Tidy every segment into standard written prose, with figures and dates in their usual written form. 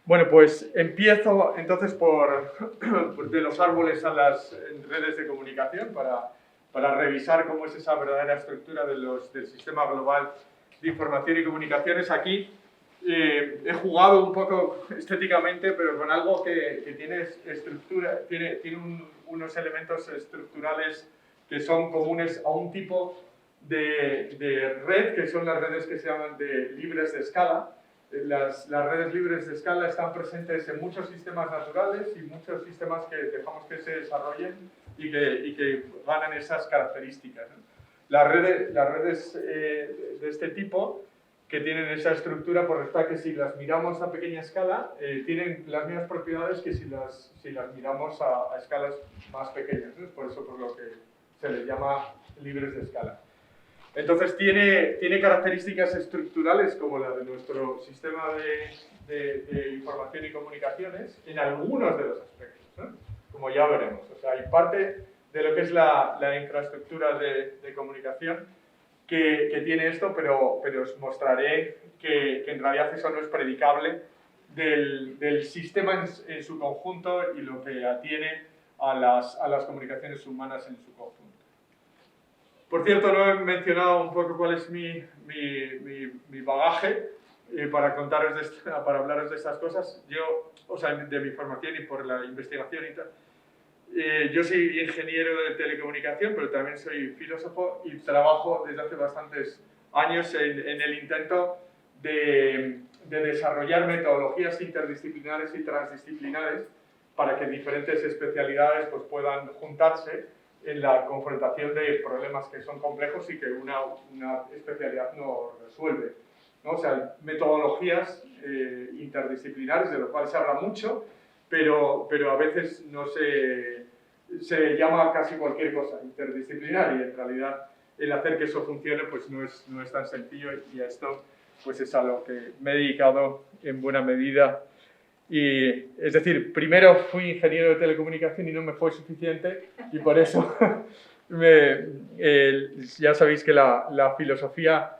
Bueno, pues empiezo entonces de los árboles a las redes de comunicación para revisar cómo es esa verdadera estructura del sistema global de información y comunicaciones. Aquí he jugado un poco estéticamente, pero con algo que tiene estructura, tiene unos elementos estructurales que son comunes a un tipo de red, que son las redes que se llaman libres de escala. Las redes libres de escala están presentes en muchos sistemas naturales y muchos sistemas que dejamos que se desarrollen y que ganan esas características, ¿no? Las redes de este tipo, que tienen esa estructura, por resulta que si las miramos a pequeña escala, tienen las mismas propiedades que si las miramos a escalas más pequeñas, ¿no? Por eso por lo que se les llama libres de escala. Entonces tiene características estructurales como la de nuestro sistema de información y comunicaciones en algunos de los aspectos, ¿no? Como ya veremos. O sea, hay parte de lo que es la infraestructura de comunicación que tiene esto, pero os mostraré que en realidad eso no es predicable del sistema en su conjunto y lo que atiene a las comunicaciones humanas en su conjunto. Por cierto, no he mencionado un poco cuál es mi bagaje para para hablaros de estas cosas. Yo, o sea, de mi formación y por la investigación y tal. Yo soy ingeniero de telecomunicación, pero también soy filósofo y trabajo desde hace bastantes años en el intento de desarrollar metodologías interdisciplinares y transdisciplinares para que diferentes especialidades pues, puedan juntarse en la confrontación de problemas que son complejos y que una especialidad no resuelve, ¿no? O sea, metodologías interdisciplinares, de lo cual se habla mucho, pero a veces no se llama casi cualquier cosa interdisciplinar y en realidad el hacer que eso funcione pues no es tan sencillo y a esto pues es a lo que me he dedicado en buena medida. Y, es decir, primero fui ingeniero de telecomunicación y no me fue suficiente y por eso ya sabéis que la filosofía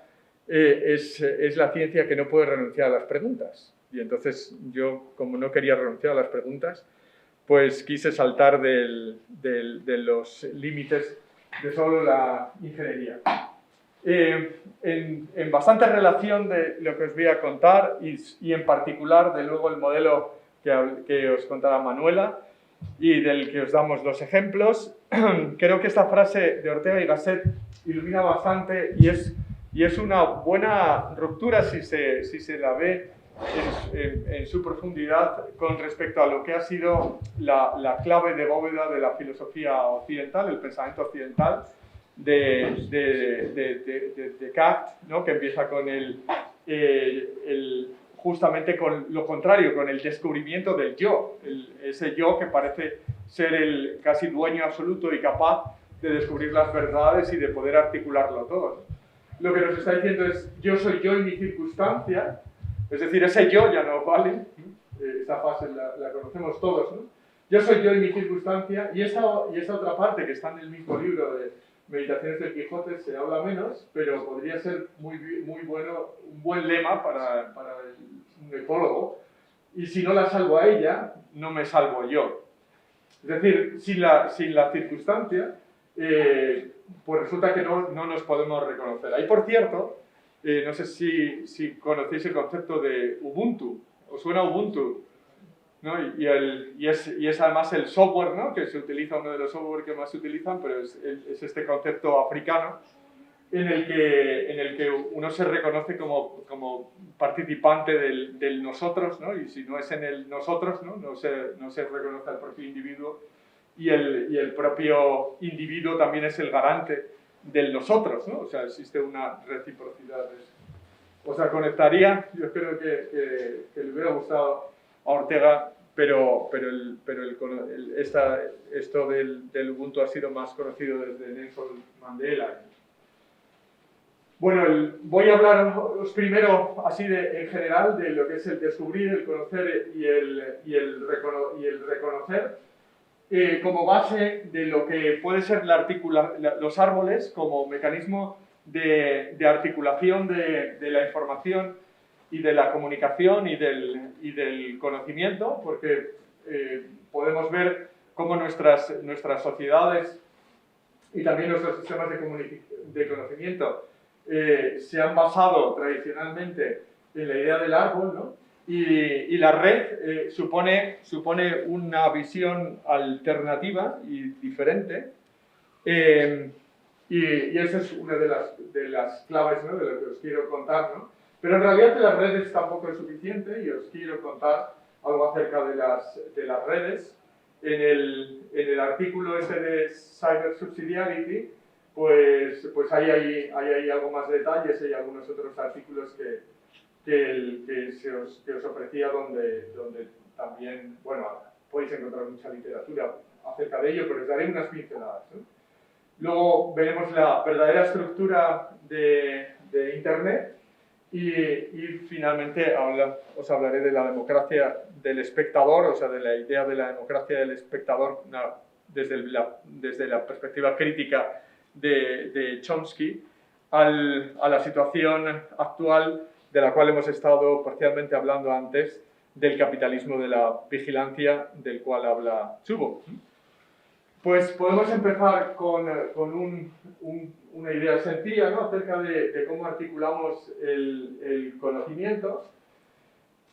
es la ciencia que no puede renunciar a las preguntas. Y entonces yo, como no quería renunciar a las preguntas, pues quise saltar de los límites de solo la ingeniería. En bastante relación de lo que os voy a contar y en particular de luego el modelo que os contará Manuela y del que os damos los ejemplos, creo que esta frase de Ortega y Gasset ilumina bastante y es una buena ruptura si se la ve en su profundidad con respecto a lo que ha sido la clave de bóveda de la filosofía occidental, el pensamiento occidental, de Descartes, ¿no? Que empieza con justamente con lo contrario, con el descubrimiento del yo, ese yo que parece ser el casi dueño absoluto y capaz de descubrir las verdades y de poder articularlo todo. Lo que nos está diciendo es, yo soy yo en mi circunstancia, es decir, ese yo ya no vale, esta fase la conocemos todos, ¿no? Yo soy yo en mi circunstancia, y esa otra parte que está en el mismo libro de Meditaciones del Quijote se habla menos, pero podría ser muy bueno, un buen lema para un ecólogo, y si no la salvo a ella, no me salvo yo. Es decir, sin la circunstancia, pues resulta que no nos podemos reconocer. Ahí, por cierto, no sé si conocéis el concepto de Ubuntu. ¿Os suena Ubuntu? ¿No? Y es además el software, ¿no? Que se utiliza, uno de los software que más se utilizan, pero es este concepto africano en el que uno se reconoce como participante del nosotros, ¿no? Y si no es en el nosotros, no se reconoce al propio individuo y el propio individuo también es el garante del nosotros, ¿no? O sea, existe una reciprocidad de eso. O sea, conectaría, yo creo que le hubiera gustado a Ortega, pero esto del Ubuntu ha sido más conocido desde Nelson Mandela. Bueno, voy a hablaros primero, así en general, de lo que es el descubrir, el conocer y el reconocer como base de lo que puede ser los árboles como mecanismo de articulación de la información de la comunicación y del conocimiento, porque podemos ver cómo nuestras sociedades y también nuestros sistemas de conocimiento se han basado tradicionalmente en la idea del árbol, ¿no? Y la red supone una visión alternativa y diferente, y esa es una de las claves, ¿no?, de lo que os quiero contar, ¿no? Pero en realidad de las redes tampoco es suficiente, y os quiero contar algo acerca de las redes. En el artículo ese de Cyber Subsidiarity, pues hay algo más de detalles, hay algunos otros artículos que os ofrecía donde también, bueno, podéis encontrar mucha literatura acerca de ello, pero os daré unas pinceladas, ¿no? Luego veremos la verdadera estructura de Internet y finalmente os hablaré de la democracia del espectador, o sea, de la idea de la democracia del espectador desde la perspectiva crítica de Chomsky a la situación actual de la cual hemos estado parcialmente hablando antes, del capitalismo de la vigilancia del cual habla Zuboff. Pues podemos empezar con una idea sencilla, ¿no?, acerca de cómo articulamos el conocimiento.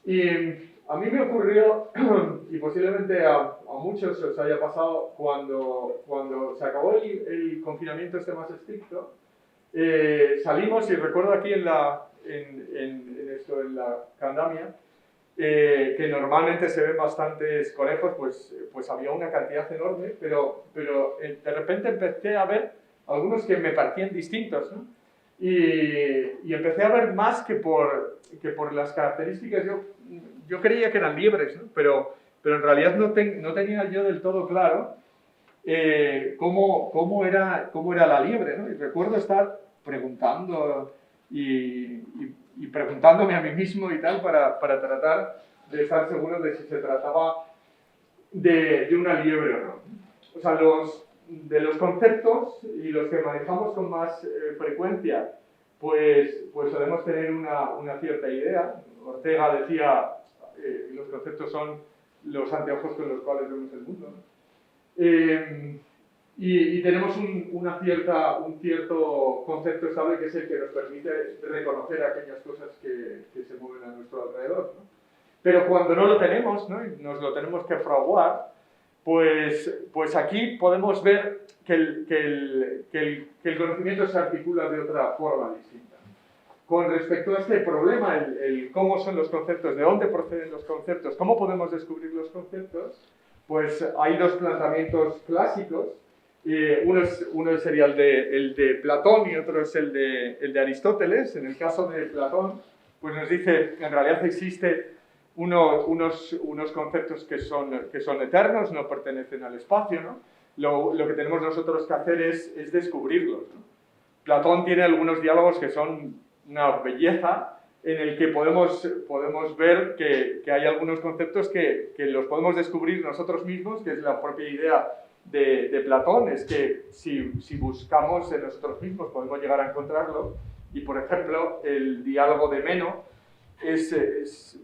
Y a mí me ocurrió, y posiblemente a muchos os haya pasado, cuando se acabó el confinamiento este más estricto, salimos, y recuerdo aquí en la Candamia, que normalmente se ven bastantes conejos, pues había una cantidad enorme, pero de repente empecé a ver algunos que me parecían distintos, ¿no? Y empecé a ver más que por las características. Yo creía que eran liebres, ¿no? Pero en realidad no tenía yo del todo claro cómo era la liebre, ¿no? Y recuerdo estar preguntando y preguntándome a mí mismo y tal para tratar de estar seguro de si se trataba de una liebre o no. O sea, de los conceptos y los que manejamos con más frecuencia, pues solemos tener una cierta idea. Ortega decía, los conceptos son los anteojos con los cuales vemos el mundo, ¿no? Y tenemos un cierto concepto estable, que es el que nos permite reconocer aquellas cosas que se mueven a nuestro alrededor, ¿no? Pero cuando no lo tenemos, ¿no?, y nos lo tenemos que fraguar, pues aquí podemos ver que el conocimiento se articula de otra forma distinta. Con respecto a este problema, el cómo son los conceptos, de dónde proceden los conceptos, cómo podemos descubrir los conceptos, pues hay dos planteamientos clásicos. Uno sería el de Platón y otro es el de Aristóteles. En el caso de Platón, pues nos dice que en realidad existe unos conceptos que son eternos, no pertenecen al espacio, ¿no? Lo que tenemos nosotros que hacer es descubrirlos, ¿no? Platón tiene algunos diálogos que son una belleza, en el que podemos ver que hay algunos conceptos que los podemos descubrir nosotros mismos, que es la propia idea de Platón, es que si buscamos en nosotros mismos podemos llegar a encontrarlo. Y por ejemplo, el diálogo de Meno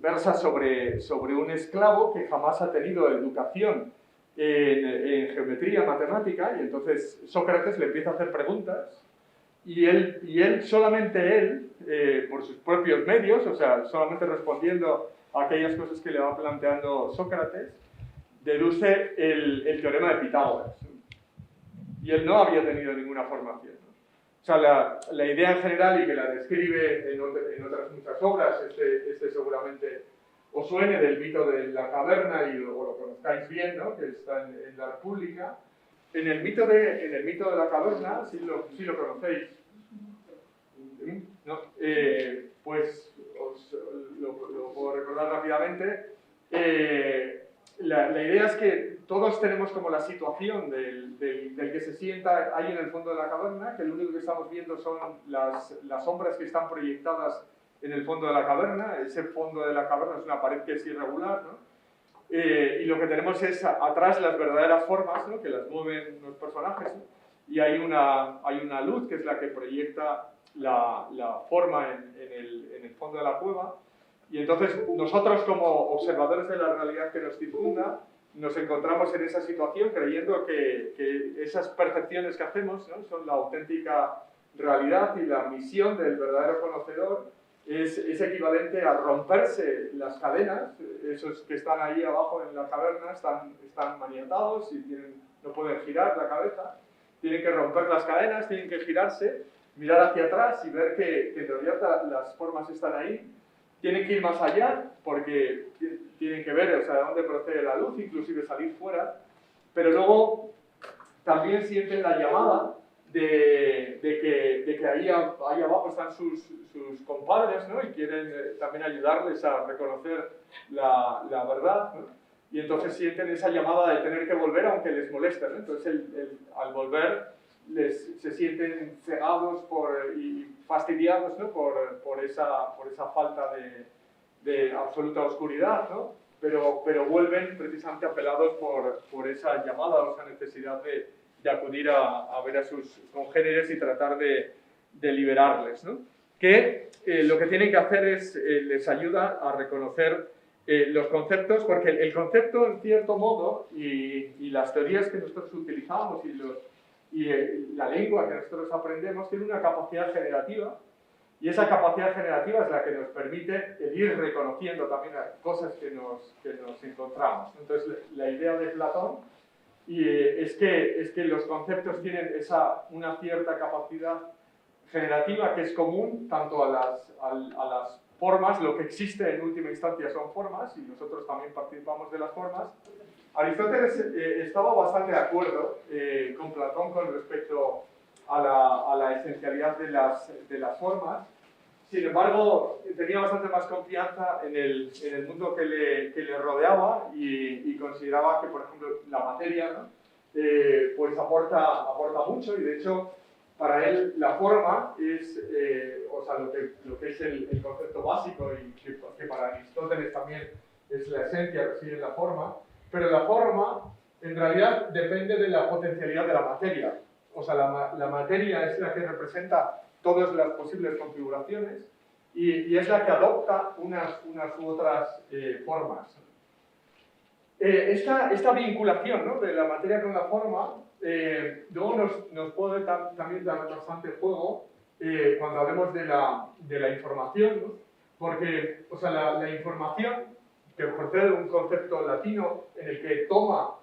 versa sobre un esclavo que jamás ha tenido educación en geometría matemática, y entonces Sócrates le empieza a hacer preguntas y él solamente él, por sus propios medios, o sea, solamente respondiendo a aquellas cosas que le va planteando Sócrates, deduce el teorema de Pitágoras. Y él no había tenido ninguna formación, ¿no? O sea, la idea en general, y que la describe en otras muchas obras, este seguramente os suene, del mito de la caverna, y luego lo conozcáis bien, ¿no?, que está en la República. En el mito de la caverna, si lo conocéis, ¿no? Pues os lo puedo recordar rápidamente. La idea es que todos tenemos como la situación del que se sienta ahí en el fondo de la caverna, que lo único que estamos viendo son las sombras que están proyectadas en el fondo de la caverna. Ese fondo de la caverna es una pared que es irregular, ¿no? Y lo que tenemos es atrás las verdaderas formas, ¿no?, que las mueven los personajes, ¿no? Y hay una luz que es la que proyecta la forma en el fondo de la cueva. Y entonces nosotros como observadores de la realidad que nos circunda, nos encontramos en esa situación creyendo que esas percepciones que hacemos, ¿no?, son la auténtica realidad, y la misión del verdadero conocedor es equivalente a romperse las cadenas. Esos que están ahí abajo en la caverna están maniatados y no pueden girar la cabeza, tienen que romper las cadenas, tienen que girarse, mirar hacia atrás y ver que en realidad las formas están ahí. Tienen que ir más allá porque tienen que ver, o sea, de dónde procede la luz, inclusive salir fuera, pero luego también sienten la llamada de que ahí abajo están sus compadres, ¿no?, y quieren también ayudarles a reconocer la verdad, ¿no?, y entonces sienten esa llamada de tener que volver aunque les moleste, ¿no? Entonces al volver se sienten cegados y fastidiados, ¿no?, por esa falta de absoluta oscuridad, ¿no? Pero vuelven precisamente apelados por esa llamada o esa necesidad de acudir a ver a sus congéneres y tratar de liberarles, ¿no? Que lo que tienen que hacer es, les ayuda a reconocer los conceptos, porque el concepto, en cierto modo, y las teorías que nosotros utilizamos y la lengua que nosotros aprendemos, tiene una capacidad generativa, y esa capacidad generativa es la que nos permite ir reconociendo también cosas que nos encontramos. Entonces, la idea de Platón es que los conceptos tienen una cierta capacidad generativa que es común tanto a las formas. Lo que existe en última instancia son formas, y nosotros también participamos de las formas. Aristóteles estaba bastante de acuerdo con Platón con respecto a la esencialidad de las formas. Sin embargo, tenía bastante más confianza en el mundo que le rodeaba, y consideraba que, por ejemplo, la materia, ¿no?, pues aporta mucho, y de hecho para él la forma es o sea, lo que es el concepto básico, y que para Aristóteles también es la esencia, reside en la forma, pero la forma en realidad depende de la potencialidad de la materia. O sea, la materia es la que representa todas las posibles configuraciones y es la que adopta unas u otras formas. Esta vinculación, ¿no?, de la materia con la forma luego nos puede también dar bastante juego cuando hablemos de la información, ¿no? Porque, o sea, la información, que procede de un concepto latino en el que toma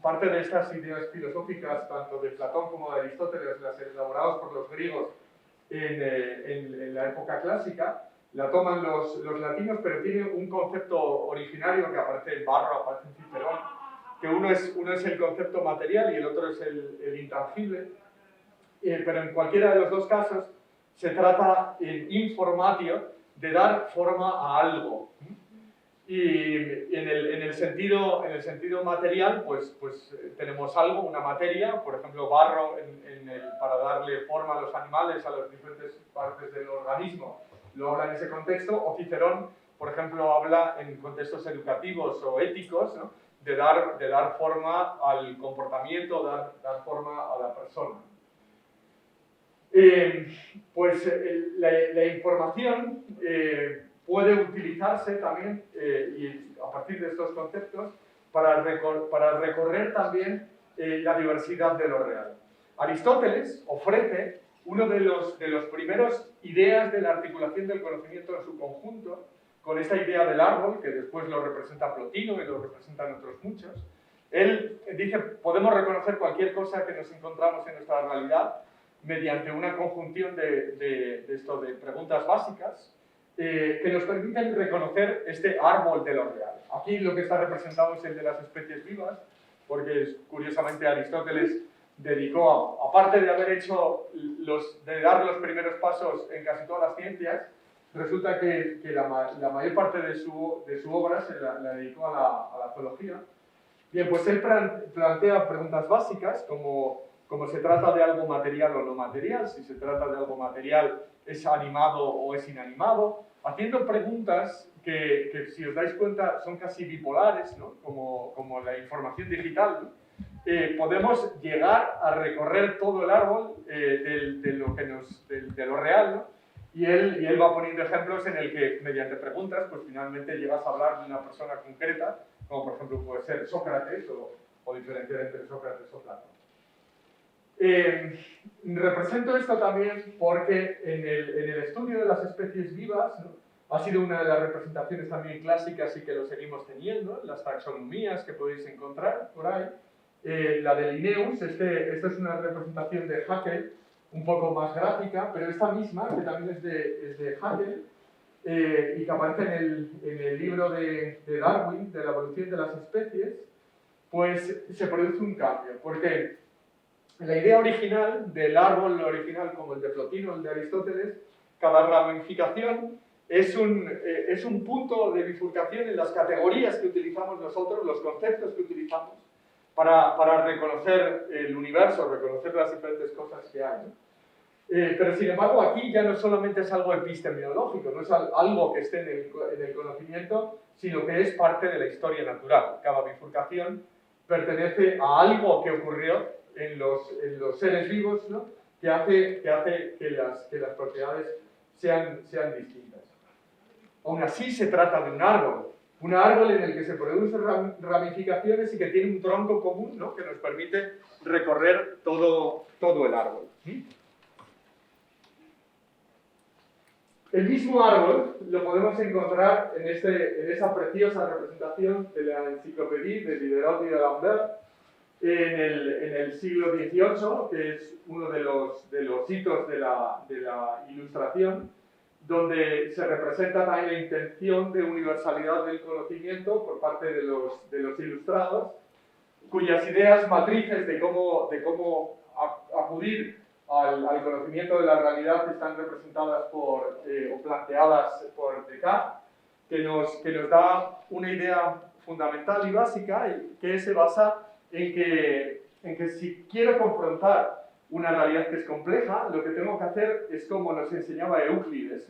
parte de estas ideas filosóficas, tanto de Platón como de Aristóteles, las elaboradas por los griegos en la época clásica, la toman los latinos, pero tiene un concepto originario que aparece en Barro, aparece en Cicerón, que uno es el concepto material y el otro es el intangible, pero en cualquiera de los dos casos se trata en informatio de dar forma a algo. Y en el sentido material, pues tenemos algo, una materia, por ejemplo, barro para darle forma a los animales, a las diferentes partes del organismo, lo habla en ese contexto, o Cicerón, por ejemplo, habla en contextos educativos o éticos, ¿no?, de dar forma al comportamiento, dar forma a la persona. Pues la información puede utilizarse también, y a partir de estos conceptos, para recorrer también la diversidad de lo real. Aristóteles ofrece uno de los primeros ideas de la articulación del conocimiento en su conjunto, con esta idea del árbol, que después lo representa Plotino y lo representan otros muchos. Él dice, podemos reconocer cualquier cosa que nos encontramos en nuestra realidad mediante una conjunción de preguntas básicas que nos permiten reconocer este árbol de lo real. Aquí lo que está representado es el de las especies vivas, porque curiosamente Aristóteles dedicó, aparte de haber hecho de dar los primeros pasos en casi todas las ciencias, resulta que la mayor parte de su obra se la dedicó a la zoología. Bien, pues él plantea preguntas básicas como se trata de algo material o no material, si se trata de algo material, ¿es animado o es inanimado? Haciendo preguntas que si os dais cuenta, son casi bipolares, ¿no?, como la información digital, ¿no? Podemos llegar a recorrer todo el árbol de lo real, ¿no?, Y él va poniendo ejemplos en el que, mediante preguntas, pues finalmente llegas a hablar de una persona concreta, como por ejemplo puede ser Sócrates o diferenciar entre Sócrates o Platón. Represento esto también porque en el estudio de las especies vivas, ¿no?, ha sido una de las representaciones también clásicas y que lo seguimos teniendo, las taxonomías que podéis encontrar por ahí. La de Linnaeus, esta es una representación de Haeckel, un poco más gráfica, pero esta misma, que también es de Haeckel, y que aparece en el libro de Darwin, de la evolución de las especies, pues se produce un cambio, porque la idea original del árbol original, como el de Plotino, el de Aristóteles, cada ramificación es un punto de bifurcación en las categorías que utilizamos nosotros, los conceptos que utilizamos, para reconocer el universo, reconocer las diferentes cosas que hay, ¿no? Pero sin embargo aquí ya no solamente es algo epistemológico, no es algo que esté en el conocimiento, sino que es parte de la historia natural. Cada bifurcación pertenece a algo que ocurrió en los seres vivos, ¿no?, que hace que las propiedades sean distintas. Aún así se trata de un árbol en el que se producen ramificaciones y que tiene un tronco común, ¿no?, que nos permite recorrer todo el árbol. El mismo árbol lo podemos encontrar en esa preciosa representación de la Enciclopédie de Diderot y de D'Alembert en el siglo XVIII, que es uno de los hitos de la Ilustración, donde se representa también la intención de universalidad del conocimiento por parte de los ilustrados, cuyas ideas matrices de cómo acudir al conocimiento de la realidad están representadas o planteadas por Descartes, que nos da una idea fundamental y básica, que se basa en que si quiero confrontar una realidad que es compleja, lo que tengo que hacer es como nos enseñaba Euclides,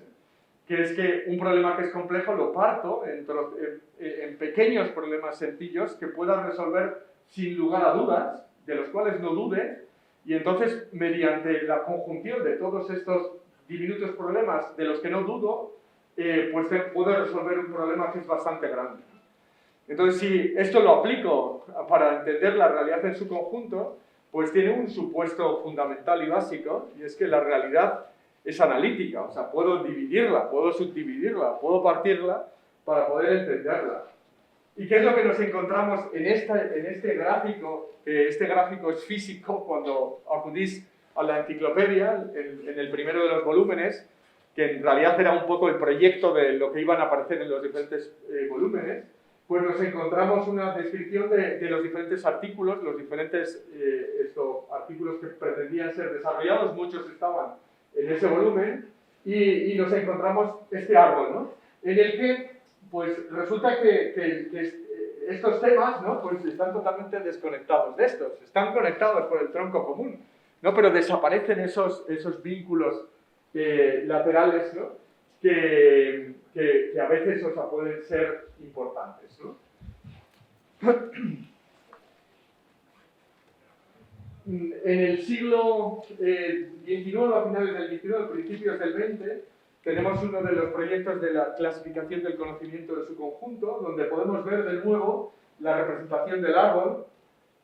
que es que un problema que es complejo lo parto en pequeños problemas sencillos que pueda resolver sin lugar a dudas, de los cuales no dude, y entonces mediante la conjunción de todos estos diminutos problemas de los que no dudo, pues puedo resolver un problema que es bastante grande. Entonces, si esto lo aplico para entender la realidad en su conjunto, pues tiene un supuesto fundamental y básico, y es que la realidad es analítica, o sea, puedo dividirla, puedo subdividirla, puedo partirla para poder entenderla. ¿Y qué es lo que nos encontramos en este gráfico? Este gráfico es físico cuando acudís a la enciclopedia, en el primero de los volúmenes, que en realidad era un poco el proyecto de lo que iban a aparecer en los diferentes volúmenes, pues nos encontramos una descripción de los diferentes artículos, los diferentes artículos que pretendían ser desarrollados, muchos estaban en ese volumen, y nos encontramos este árbol, ¿no?, en el que pues resulta que estos temas, ¿no?, pues están totalmente desconectados de estos, están conectados por el tronco común, ¿no?, pero desaparecen esos vínculos laterales, ¿no?, que a veces, o sea, pueden ser importantes, ¿no? En el siglo XIX, a finales del XIX, principios del XX, tenemos uno de los proyectos de la clasificación del conocimiento de su conjunto, donde podemos ver de nuevo la representación del árbol.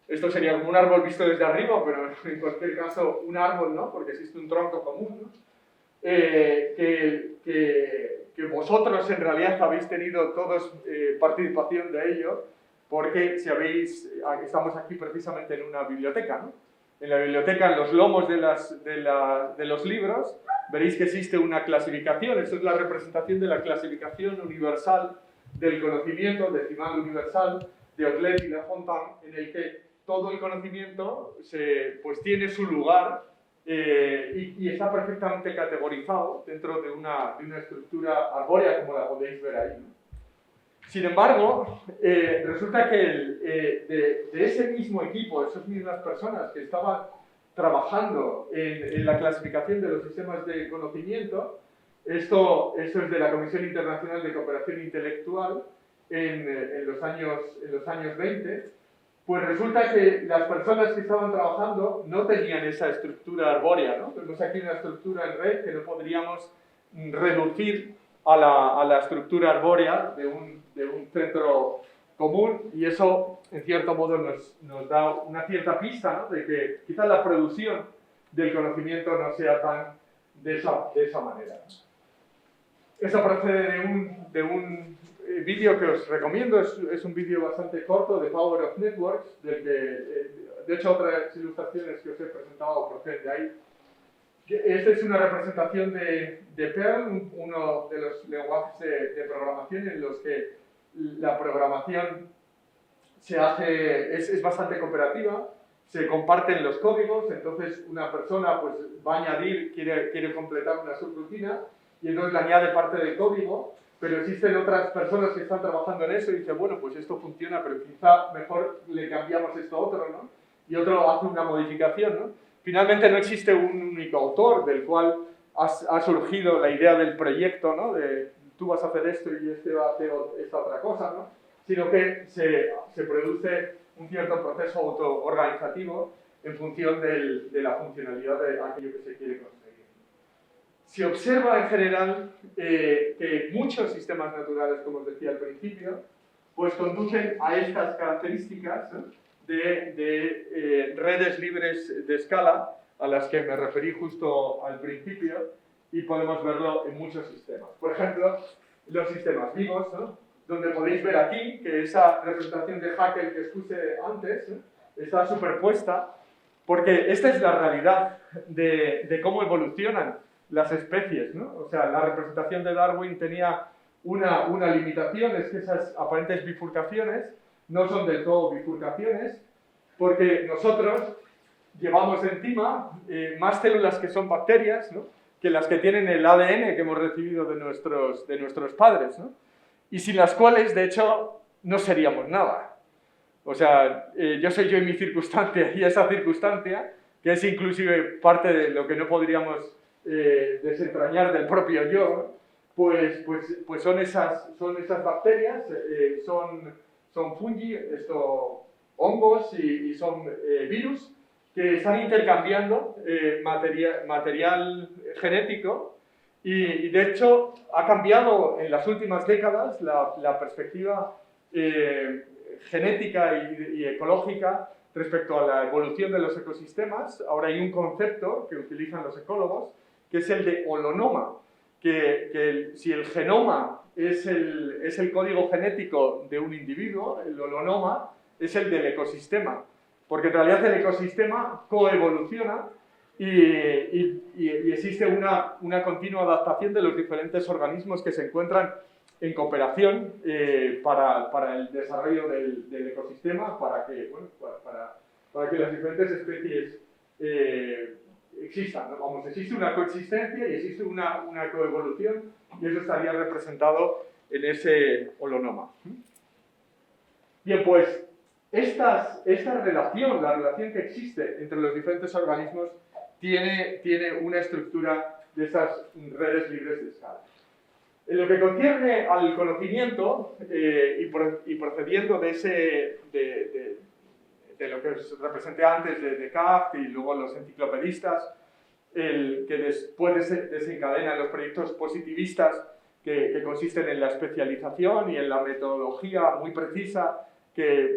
Esto sería como un árbol visto desde arriba, pero en cualquier caso un árbol, ¿no?, porque existe un tronco común, ¿no?, que vosotros en realidad habéis tenido todos participación de ello, porque si estamos aquí precisamente en una biblioteca, ¿no? En la biblioteca, en los lomos de los libros, veréis que existe una clasificación. Esto es la representación de la clasificación universal del conocimiento, decimal universal, de Otlet y de Fontaine, en el que todo el conocimiento pues tiene su lugar y está perfectamente categorizado dentro de una estructura arbórea, como la podéis ver ahí, ¿no? Sin embargo, resulta que de ese mismo equipo, de esas mismas personas que estaban trabajando en la clasificación de los sistemas de conocimiento, esto es de la Comisión Internacional de Cooperación Intelectual en los años 20, pues resulta que las personas que estaban trabajando no tenían esa estructura arbórea, ¿no? Tenemos aquí una estructura en red que no podríamos reducir a la estructura arbórea de un centro común, y eso en cierto modo nos da una cierta pista, ¿no?, de que quizás la producción del conocimiento no sea tan de esa manera. Eso procede de un vídeo que os recomiendo, es un vídeo bastante corto de Power of Networks, del que, de hecho, otras ilustraciones que os he presentado proceden de ahí. Esta es una representación de Perl, uno de los lenguajes de programación en los que la programación es bastante cooperativa, se comparten los códigos, entonces una persona pues, va a añadir, quiere completar una subrutina, y entonces le añade parte del código, pero existen otras personas que están trabajando en eso y dicen, bueno, pues esto funciona, pero quizá mejor le cambiamos esto a otro, ¿no? Y otro hace una modificación, ¿no? Finalmente no existe un único autor del cual ha surgido la idea del proyecto, ¿no? De tú vas a hacer esto y este va a hacer esta otra cosa, ¿no? Sino que se produce un cierto proceso autoorganizativo en función de la funcionalidad de aquello que se quiere conseguir. Se observa en general que muchos sistemas naturales, como os decía al principio, pues conducen a estas características, ¿no?, de redes libres de escala, a las que me referí justo al principio, y podemos verlo en muchos sistemas. Por ejemplo, los sistemas vivos, ¿no?, donde podéis ver aquí que esa representación de Haeckel que os puse antes, ¿no?, está superpuesta, porque esta es la realidad de cómo evolucionan las especies, ¿no? O sea, la representación de Darwin tenía una limitación, es que esas aparentes bifurcaciones no son del todo bifurcaciones, porque nosotros llevamos encima más células que son bacterias, ¿no?, que las que tienen el ADN que hemos recibido de nuestros padres, ¿no?, y sin las cuales, de hecho, no seríamos nada. O sea, yo soy yo y mi circunstancia, y esa circunstancia, que es inclusive parte de lo que no podríamos desentrañar del propio yo, pues son esas bacterias, son fungi, hongos y son virus que están intercambiando material genético, y de hecho ha cambiado en las últimas décadas la perspectiva genética y ecológica respecto a la evolución de los ecosistemas. Ahora hay un concepto que utilizan los ecólogos, que es el de holonoma, que si el genoma es el código genético de un individuo, el holonoma es el del ecosistema, porque en realidad el ecosistema coevoluciona y existe una continua adaptación de los diferentes organismos que se encuentran en cooperación para el desarrollo del ecosistema, para que las diferentes especies existan, ¿no? Vamos, existe una coexistencia y existe una coevolución, y eso estaría representado en ese holonoma. Bien, pues esta relación, la relación que existe entre los diferentes organismos, tiene una estructura de esas redes libres de escala. En lo que concierne al conocimiento, y procediendo de lo que os representé antes de Descartes y luego los enciclopedistas, que después desencadenan los proyectos positivistas que consisten en la especialización y en la metodología muy precisa,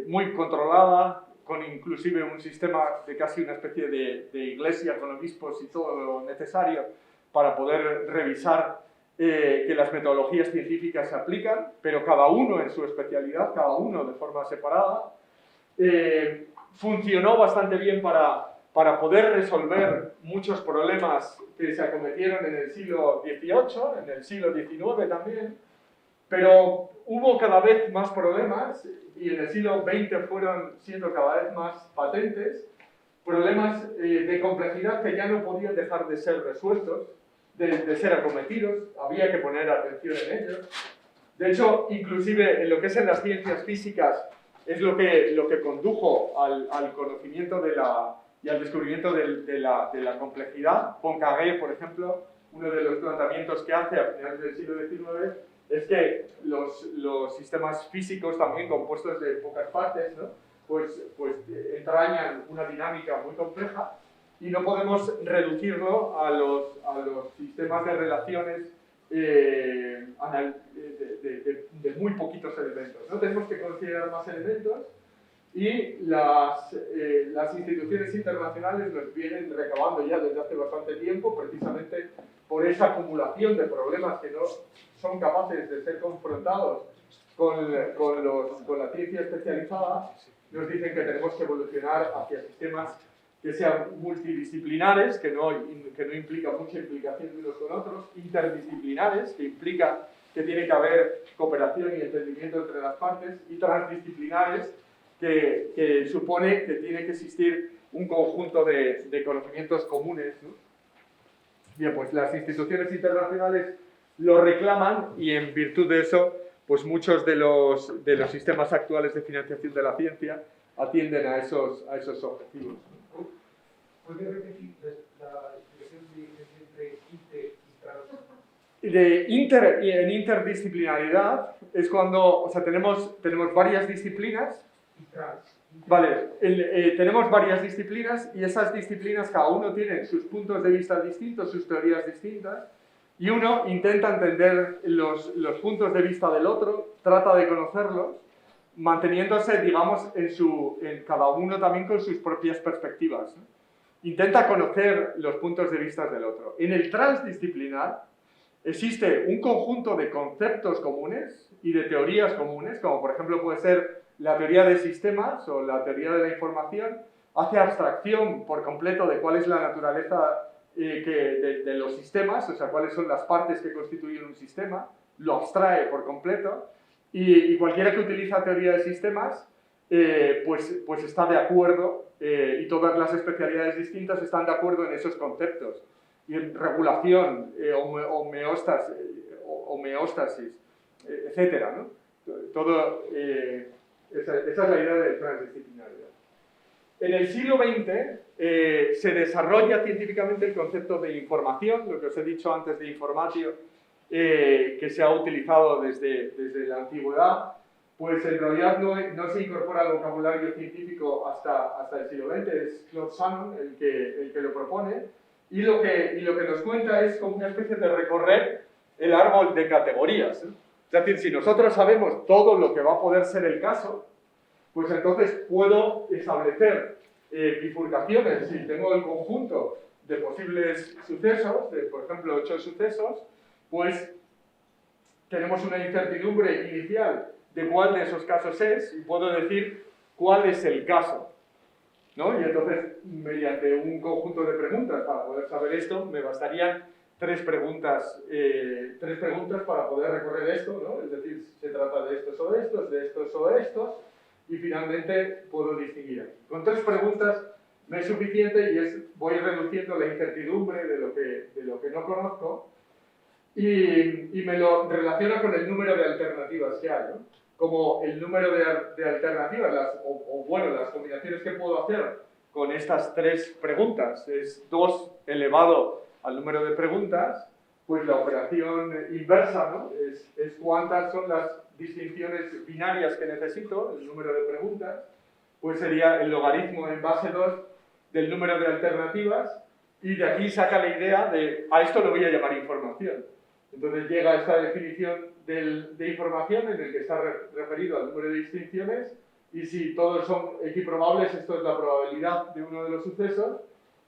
muy controlada, con inclusive un sistema de casi una especie de iglesia con obispos y todo lo necesario para poder revisar que las metodologías científicas se aplican, pero cada uno en su especialidad, cada uno de forma separada. Funcionó bastante bien para poder resolver muchos problemas que se acometieron en el siglo XVIII, en el siglo XIX también, pero hubo cada vez más problemas, y en el siglo XX fueron siendo cada vez más patentes, problemas de complejidad que ya no podían dejar de ser resueltos, de ser acometidos, había que poner atención en ellos. De hecho, inclusive en lo que es en las ciencias físicas, es lo que condujo al conocimiento y al descubrimiento de la complejidad. Poincaré, por ejemplo, uno de los planteamientos que hace a finales del siglo XIX es que los sistemas físicos, también compuestos de pocas partes, ¿no?, pues entrañan una dinámica muy compleja, y no podemos reducirlo a los sistemas de relaciones de muy poquitos elementos, ¿no? Tenemos que considerar más elementos y las instituciones internacionales los vienen recabando ya desde hace bastante tiempo, precisamente por esa acumulación de problemas que no son capaces de ser confrontados con la ciencia especializada. Nos dicen que tenemos que evolucionar hacia sistemas que sean multidisciplinares, que no implica mucha implicación de unos con otros, interdisciplinares, que implica que tiene que haber cooperación y entendimiento entre las partes, y transdisciplinares, que supone que tiene que existir un conjunto de conocimientos comunes, ¿no? Bien, pues las instituciones internacionales lo reclaman y en virtud de eso, pues muchos de los sistemas actuales de financiación de la ciencia atienden a esos objetivos. ¿Puede repetir la explicación de entre inter y trans? En interdisciplinaridad es cuando, o sea, tenemos varias disciplinas. Y trans. Vale, tenemos varias disciplinas y esas disciplinas cada uno tiene sus puntos de vista distintos, sus teorías distintas, y uno intenta entender los puntos de vista del otro, trata de conocerlos, manteniéndose, digamos, en cada uno también con sus propias perspectivas, ¿no? Intenta conocer los puntos de vista del otro. En el transdisciplinar existe un conjunto de conceptos comunes y de teorías comunes, como por ejemplo puede ser la teoría de sistemas o la teoría de la información, hace abstracción por completo de cuál es la naturaleza de los sistemas, o sea, cuáles son las partes que constituyen un sistema, lo abstrae por completo, y cualquiera que utiliza teoría de sistemas, pues está de acuerdo, y todas las especialidades distintas están de acuerdo en esos conceptos. Y en regulación, homeostasis, etcétera, ¿no? Todo, esa es la idea de transdisciplinaridad. En el siglo XX se desarrolla científicamente el concepto de información, lo que os he dicho antes de informatio, que se ha utilizado desde la antigüedad, pues en realidad no se incorpora al vocabulario científico hasta el siglo XX, es Claude Shannon el que lo propone, y lo que nos cuenta es como una especie de recorrer el árbol de categorías, ¿eh? Es decir, si nosotros sabemos todo lo que va a poder ser el caso, pues entonces puedo establecer bifurcaciones. Si tengo el conjunto de posibles sucesos, por ejemplo 8 sucesos, pues tenemos una incertidumbre inicial de cuál de esos casos es y puedo decir cuál es el caso, ¿no? Y entonces, mediante un conjunto de preguntas para poder saber esto, me bastarían tres preguntas para poder recorrer esto, ¿no? Es decir, se trata de estos o de estos, de estos o de estos, y finalmente puedo distinguir aquí. Con 3 preguntas me es suficiente y voy reduciendo la incertidumbre de lo que no conozco y me lo relaciono con el número de alternativas que hay, ¿no? Como el número de alternativas, las combinaciones que puedo hacer con estas 3 preguntas es 2 elevado al número de preguntas, pues la operación inversa, ¿no? es cuántas son las distinciones binarias que necesito, el número de preguntas, pues sería el logaritmo en base 2 del número de alternativas, y de aquí saca la idea de, a esto lo voy a llamar información. Entonces llega a esta definición de información en el que está referido al número de distinciones, y si todos son equiprobables, esto es la probabilidad de uno de los sucesos,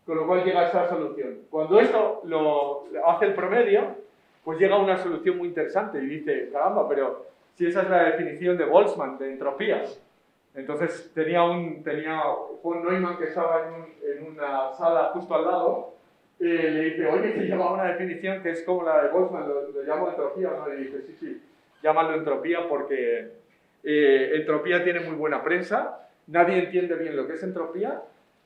con lo cual llega a esta solución. Cuando esto lo hace el promedio, pues llega a una solución muy interesante y dice, caramba, pero si esa es la definición de Boltzmann de entropía. Entonces tenía Von Neumann, que estaba en una sala justo al lado, le dice, oye, que lleva una definición que es como la de Boltzmann, lo llamo entropía, ¿no? Y dice, sí, llámalo entropía porque entropía tiene muy buena prensa, nadie entiende bien lo que es entropía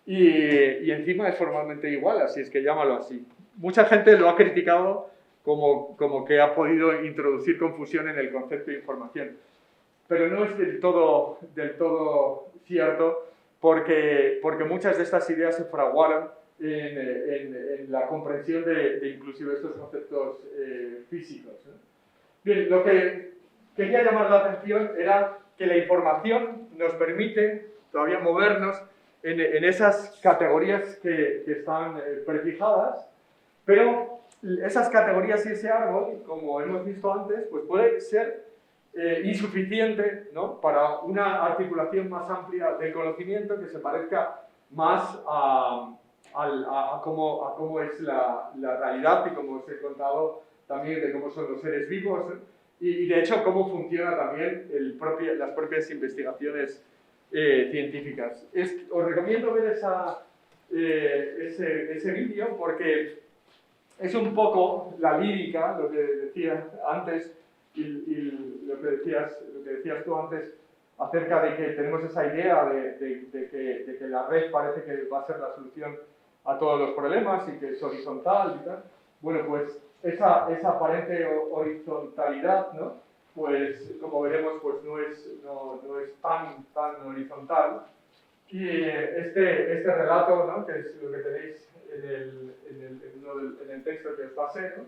y encima es formalmente igual, así es que llámalo así. Mucha gente lo ha criticado como que ha podido introducir confusión en el concepto de información, pero no es del todo cierto porque muchas de estas ideas se fraguaron en la comprensión de inclusive estos conceptos físicos, ¿no? Bien, lo que quería llamar la atención era que la información nos permite todavía movernos en esas categorías que están prefijadas, pero esas categorías y ese árbol, como hemos visto antes, pues puede ser insuficiente, ¿no?, para una articulación más amplia del conocimiento que se parezca más a cómo es la realidad y como os he contado también de cómo son los seres vivos, ¿eh? Y de hecho cómo funciona también las propias investigaciones científicas. Os recomiendo ver ese vídeo porque es un poco la lírica, lo que decía antes, y lo que decías tú antes, acerca de que tenemos esa idea de que la red parece que va a ser la solución a todos los problemas y que es horizontal y tal. Bueno, pues esa aparente horizontalidad, ¿no?, pues como veremos, pues no es tan horizontal. Y este relato, ¿no?, que es lo que tenéis en el texto que os pasé, ¿no?,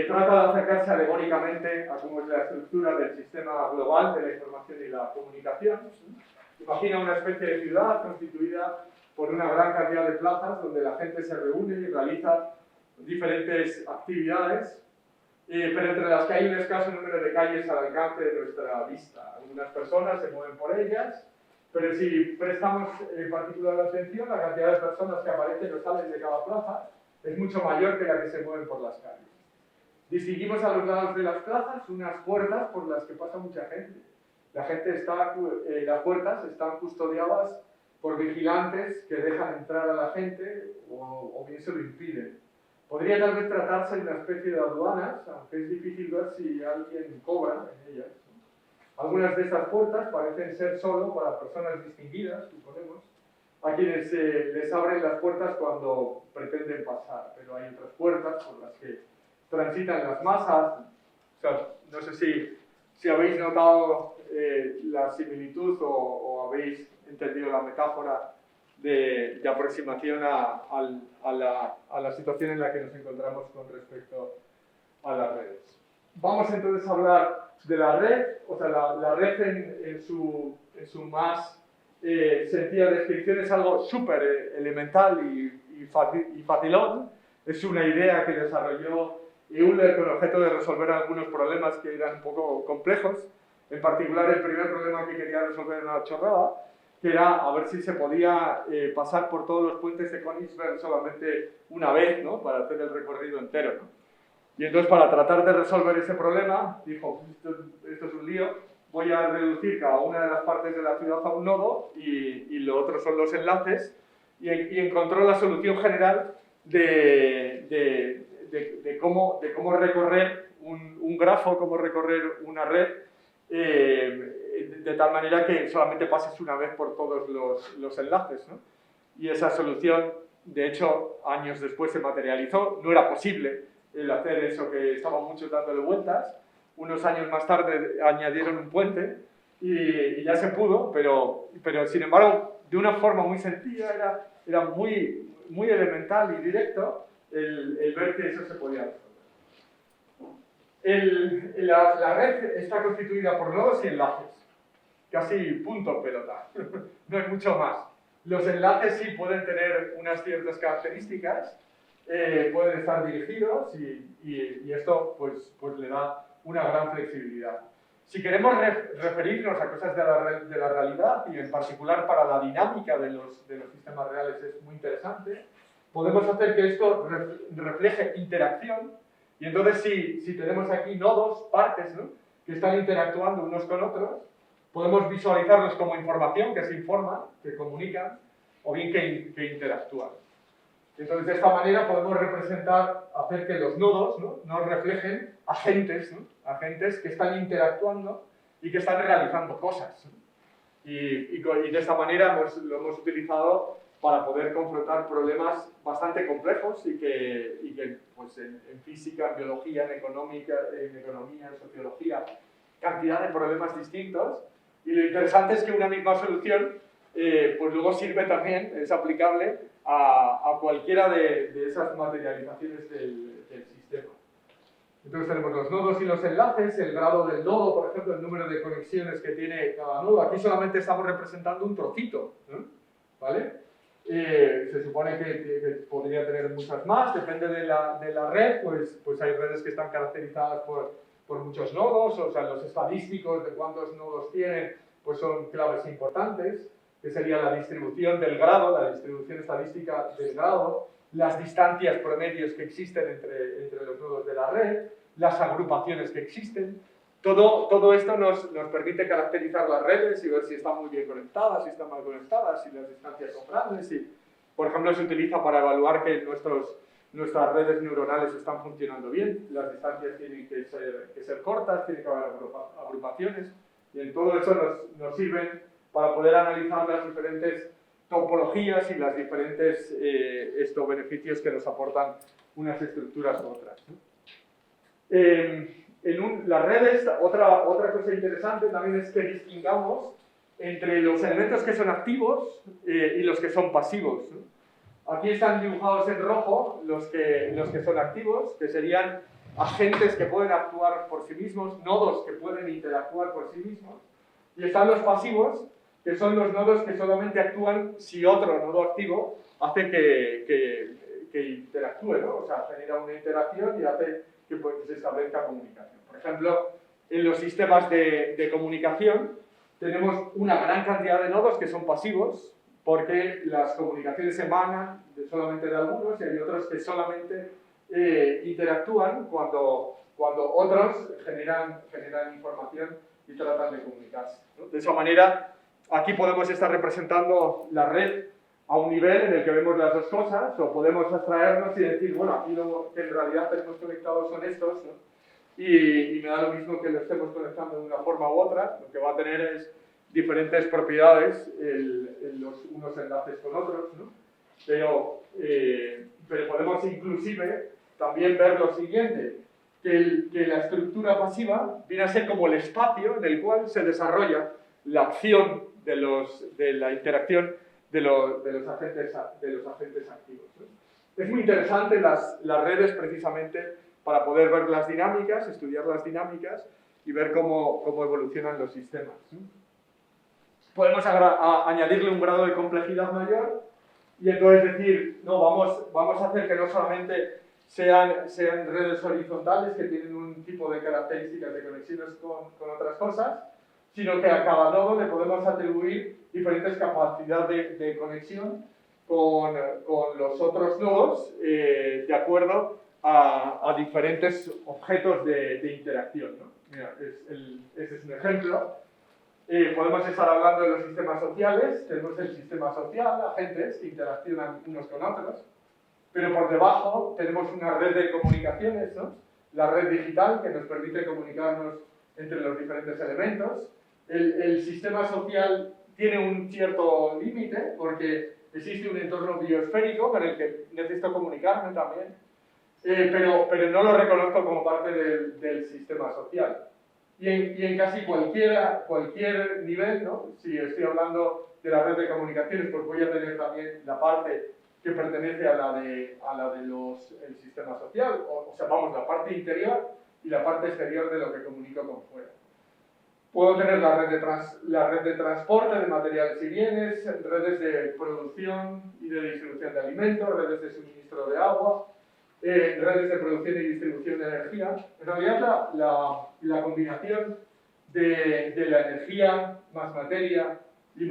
trata de acercarse alegóricamente a cómo es la estructura del sistema global de la información y la comunicación. Imagina una especie de ciudad constituida por una gran cantidad de plazas donde la gente se reúne y realiza diferentes actividades, pero entre las que hay un escaso número de calles al alcance de nuestra vista. Algunas personas se mueven por ellas, pero si prestamos particular atención, la cantidad de personas que aparecen o salen de cada plaza es mucho mayor que la que se mueven por las calles. Distinguimos a los lados de las plazas unas puertas por las que pasa mucha gente. Las puertas están custodiadas por vigilantes que dejan entrar a la gente o bien se lo impiden. Podría tal vez tratarse de una especie de aduanas, aunque es difícil ver si alguien cobra en ellas. Algunas de estas puertas parecen ser solo para personas distinguidas, suponemos, a quienes les abren las puertas cuando pretenden pasar, pero hay otras puertas por las que transitan las masas. O sea, no sé si habéis notado la similitud o habéis entendido la metáfora de aproximación a la situación en la que nos encontramos con respecto a las redes. Vamos entonces a hablar de la red, o sea, la red en su más sencilla descripción es algo súper elemental y facilón. Es una idea que desarrolló Euler con objeto de resolver algunos problemas que eran un poco complejos. En particular, el primer problema que quería resolver era una chorrada, que era a ver si se podía pasar por todos los puentes de Königsberg solamente una vez, ¿no?, para hacer el recorrido entero, ¿no? Y entonces, para tratar de resolver ese problema, dijo, esto es un lío, voy a reducir cada una de las partes de la ciudad a un nodo y lo otro son los enlaces, y encontró la solución general de cómo recorrer un grafo, cómo recorrer una red, de tal manera que solamente pases una vez por todos los enlaces, ¿no? Y esa solución, de hecho, años después se materializó. No era posible el hacer eso que estaban muchos dándole vueltas. Unos años más tarde añadieron un puente y ya se pudo, pero sin embargo, de una forma muy sencilla, era muy elemental y directo el ver que eso se podía resolver. La red está constituida por nodos y enlaces. Casi punto pelota. No hay mucho más. Los enlaces sí pueden tener unas ciertas características, pueden estar dirigidos y esto pues le da una gran flexibilidad. Si queremos referirnos a cosas de la realidad y en particular para la dinámica de los sistemas reales es muy interesante, podemos hacer que esto refleje interacción y entonces si tenemos aquí nodos, partes, ¿no?, que están interactuando unos con otros, podemos visualizarlos como información, que se informan, que comunican, o bien que interactúan. Entonces, de esta manera podemos hacer que los nodos, ¿no?, nos reflejen agentes, ¿no?, agentes que están interactuando y que están realizando cosas, ¿no? Y de esta manera lo hemos utilizado para poder confrontar problemas bastante complejos y que pues en física, en biología, en economía, en sociología, cantidad de problemas distintos. Y lo interesante es que una misma solución pues luego sirve también, es aplicable a cualquiera de esas materializaciones del sistema. Entonces tenemos los nodos y los enlaces, el grado del nodo, por ejemplo, el número de conexiones que tiene cada nodo. Aquí solamente estamos representando un trocito, ¿no?, ¿vale? Se supone que podría tener muchas más, depende de la red, pues hay redes que están caracterizadas por muchos nodos, o sea, los estadísticos de cuántos nodos tienen, pues son claves importantes, que sería la distribución del grado, la distribución estadística del grado, las distancias promedios que existen entre los nodos de la red, las agrupaciones que existen. Todo esto nos permite caracterizar las redes y ver si están muy bien conectadas, si están mal conectadas, si las distancias son grandes. Si, por ejemplo, se utiliza para evaluar que nuestras redes neuronales están funcionando bien. Las distancias tienen que ser cortas, tiene que haber agrupaciones. Y en todo eso nos sirven para poder analizar las diferentes topologías y los diferentes beneficios que nos aportan unas estructuras u otras, ¿no? Las redes, otra cosa interesante también es que distingamos entre los elementos que son activos y los que son pasivos, ¿no? Aquí están dibujados en rojo los que son activos, que serían agentes que pueden actuar por sí mismos, nodos que pueden interactuar por sí mismos, y están los pasivos, que son los nodos que solamente actúan si otro nodo activo hace que interactúe, ¿no? O sea, genera una interacción y hace que se establezca comunicación. Por ejemplo, en los sistemas de comunicación tenemos una gran cantidad de nodos que son pasivos, porque las comunicaciones emanan solamente de algunos y hay otros que solamente interactúan cuando otros generan información y tratan de comunicarse, ¿no? De esa manera, aquí podemos estar representando la red a un nivel en el que vemos las dos cosas, o podemos abstraernos y decir, bueno, aquí lo que en realidad tenemos conectados son estos, ¿no? Y me da lo mismo que lo estemos conectando de una forma u otra, lo que va a tener es diferentes propiedades, los unos enlaces con otros, ¿no? Pero podemos inclusive también ver lo siguiente, que la estructura pasiva viene a ser como el espacio en el cual se desarrolla la acción de la interacción de los agentes activos, ¿no? Es muy interesante las redes precisamente para poder ver las dinámicas, estudiar las dinámicas y ver cómo evolucionan los sistemas, ¿no? Podemos añadirle un grado de complejidad mayor y entonces decir, no, vamos a hacer que no solamente sean redes horizontales que tienen un tipo de características de conexiones con otras cosas, sino que a cada nodo le podemos atribuir diferentes capacidades de conexión con los otros nodos de acuerdo a diferentes objetos de interacción, ¿no? Mira, ese es un ejemplo. Podemos estar hablando de los sistemas sociales, tenemos el sistema social, agentes que interaccionan unos con otros, pero por debajo tenemos una red de comunicaciones, ¿no? La red digital que nos permite comunicarnos entre los diferentes elementos. El sistema social tiene un cierto límite porque existe un entorno biosférico con el que necesito comunicarme también, pero no lo reconozco como parte del sistema social. Y en casi cualquier nivel, ¿no? Si estoy hablando de la red de comunicaciones, pues voy a tener también la parte que pertenece a la del sistema social, o sea, vamos, la parte interior y la parte exterior de lo que comunico con fuera. Puedo tener la red de transporte de materiales y bienes, redes de producción y de distribución de alimentos, redes de suministro de agua, redes de producción y distribución de energía. En realidad, la combinación de la energía más materia y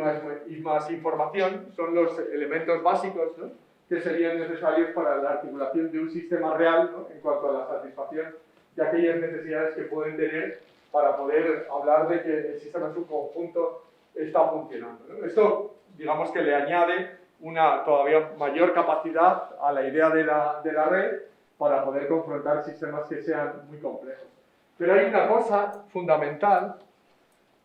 más información son los elementos básicos, ¿no?, que serían necesarios para la articulación de un sistema real, ¿no?, en cuanto a la satisfacción de aquellas necesidades que pueden tener para poder hablar de que el sistema en su conjunto está funcionando, ¿no? Esto, digamos que le añade una todavía mayor capacidad a la idea de la red para poder confrontar sistemas que sean muy complejos. Pero hay una cosa fundamental,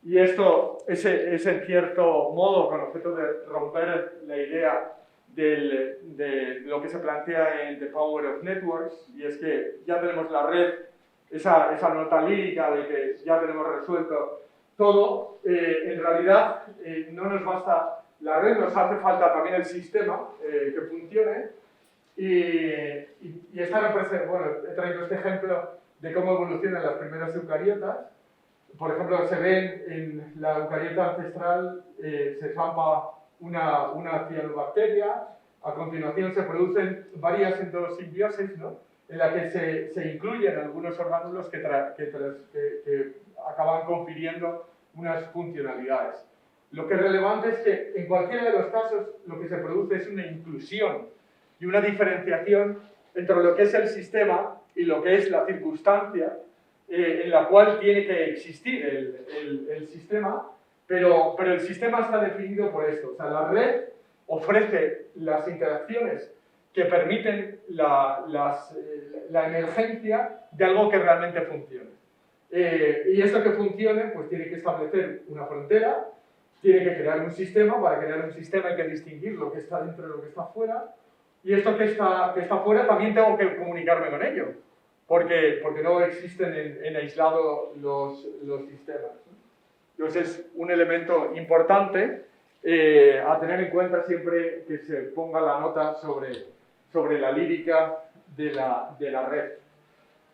y esto es en cierto modo con objeto de romper la idea de lo que se plantea en The Power of Networks, y es que ya tenemos la red, esa nota lírica de que ya tenemos resuelto todo. En realidad no nos basta la red, nos hace falta también el sistema que funcione, y esta representa, bueno, he traído este ejemplo de cómo evolucionan las primeras eucariotas. Por ejemplo, se ve en la eucariota ancestral, se zampa una cianobacteria, a continuación se producen varias endosimbiosis, ¿no? En la que se incluyen algunos orgánulos que acaban confiriendo unas funcionalidades. Lo que es relevante es que en cualquiera de los casos lo que se produce es una inclusión y una diferenciación entre lo que es el sistema y lo que es la circunstancia en la cual tiene que existir el sistema, pero el sistema está definido por esto. O sea, la red ofrece las interacciones que permiten la emergencia de algo que realmente funcione. Y esto que funcione, pues tiene que establecer una frontera, tiene que crear un sistema. Para crear un sistema hay que distinguir lo que está dentro de lo que está fuera, y esto que está fuera también tengo que comunicarme con ello, porque no existen en aislado los sistemas. Entonces es un elemento importante a tener en cuenta siempre que se ponga la nota sobre la lírica de la red.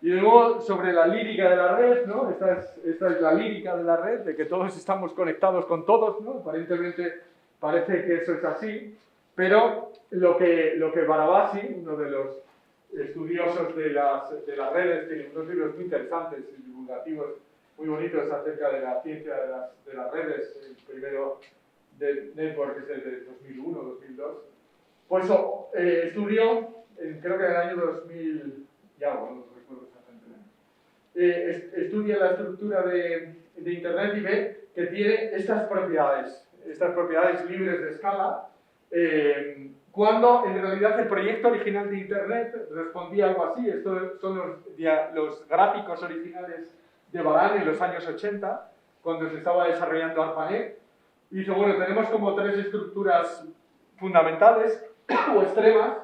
Y de nuevo, sobre la lírica de la red, ¿no? Esta es la lírica de la red, de que todos estamos conectados con todos, ¿no? Aparentemente parece que eso es así, pero lo que Barabasi, uno de los estudiosos de las redes, tiene unos libros muy interesantes y divulgativos muy bonitos acerca de la ciencia de las redes, el primero de Network, que es el de 2001, 2002, pues estudió, creo que en el año 2000, ya bueno, no recuerdo exactamente, estudia la estructura de Internet y ve que tiene estas propiedades libres de escala, cuando en realidad el proyecto original de Internet respondía algo así. Estos son los gráficos originales de Baran en los años 80, cuando se estaba desarrollando ARPANET. Y dice, bueno, tenemos como tres estructuras fundamentales o extremas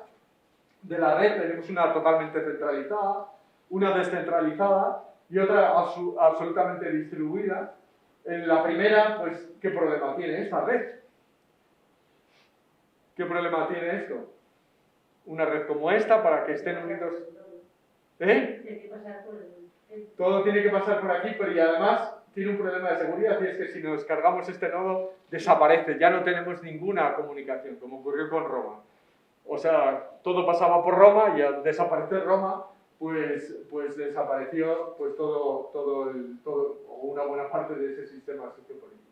de la red. Tenemos una totalmente centralizada, una descentralizada y otra absolutamente distribuida. En la primera, pues, ¿qué problema tiene esta red? ¿Qué problema tiene esto? Una red como esta, para que estén unidos... ¿Eh? Todo tiene que pasar por aquí, pero y además tiene un problema de seguridad, y es que si nos cargamos este nodo, desaparece, ya no tenemos ninguna comunicación, como ocurrió con Roma. O sea, todo pasaba por Roma, y al desaparecer Roma, pues desapareció pues todo, o una buena parte de ese sistema sociopolítico.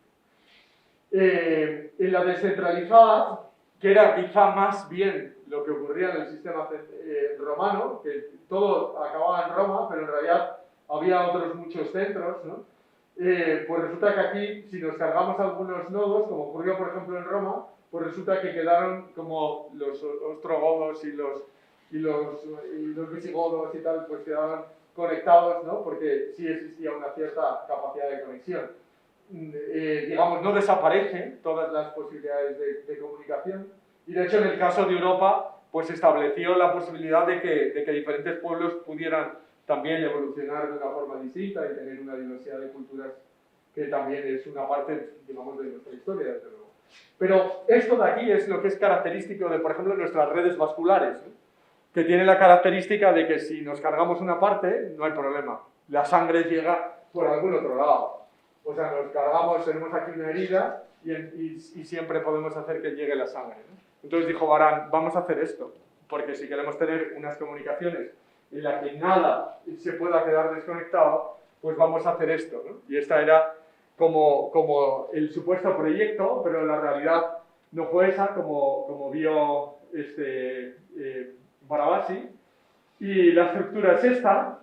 En la descentralizada, que era quizá más bien lo que ocurría en el sistema romano, que todo acababa en Roma, pero en realidad había otros muchos centros, ¿no? Pues resulta que aquí, si nos cargamos algunos nodos, como ocurrió por ejemplo en Roma, pues resulta que quedaron como los ostrogodos y los visigodos y tal, pues quedaban conectados, ¿no? Porque sí existía una cierta capacidad de conexión. Digamos, no desaparecen todas las posibilidades de comunicación, y de hecho en el caso de Europa pues estableció la posibilidad de que diferentes pueblos pudieran también evolucionar de una forma distinta y tener una diversidad de culturas que también es una parte, digamos, de nuestra historia, desde luego. Pero esto de aquí es lo que es característico de, por ejemplo, nuestras redes vasculares, ¿eh? Que tiene la característica de que si nos cargamos una parte, no hay problema, la sangre llega por algún otro lado. O sea, nos cargamos, tenemos aquí una herida y siempre podemos hacer que llegue la sangre, ¿no? Entonces dijo Baran, vamos a hacer esto, porque si queremos tener unas comunicaciones en las que nada se pueda quedar desconectado, pues vamos a hacer esto, ¿no? Y esta era como el supuesto proyecto, pero la realidad no fue esa, como vio Barabasi. Y la estructura es esta,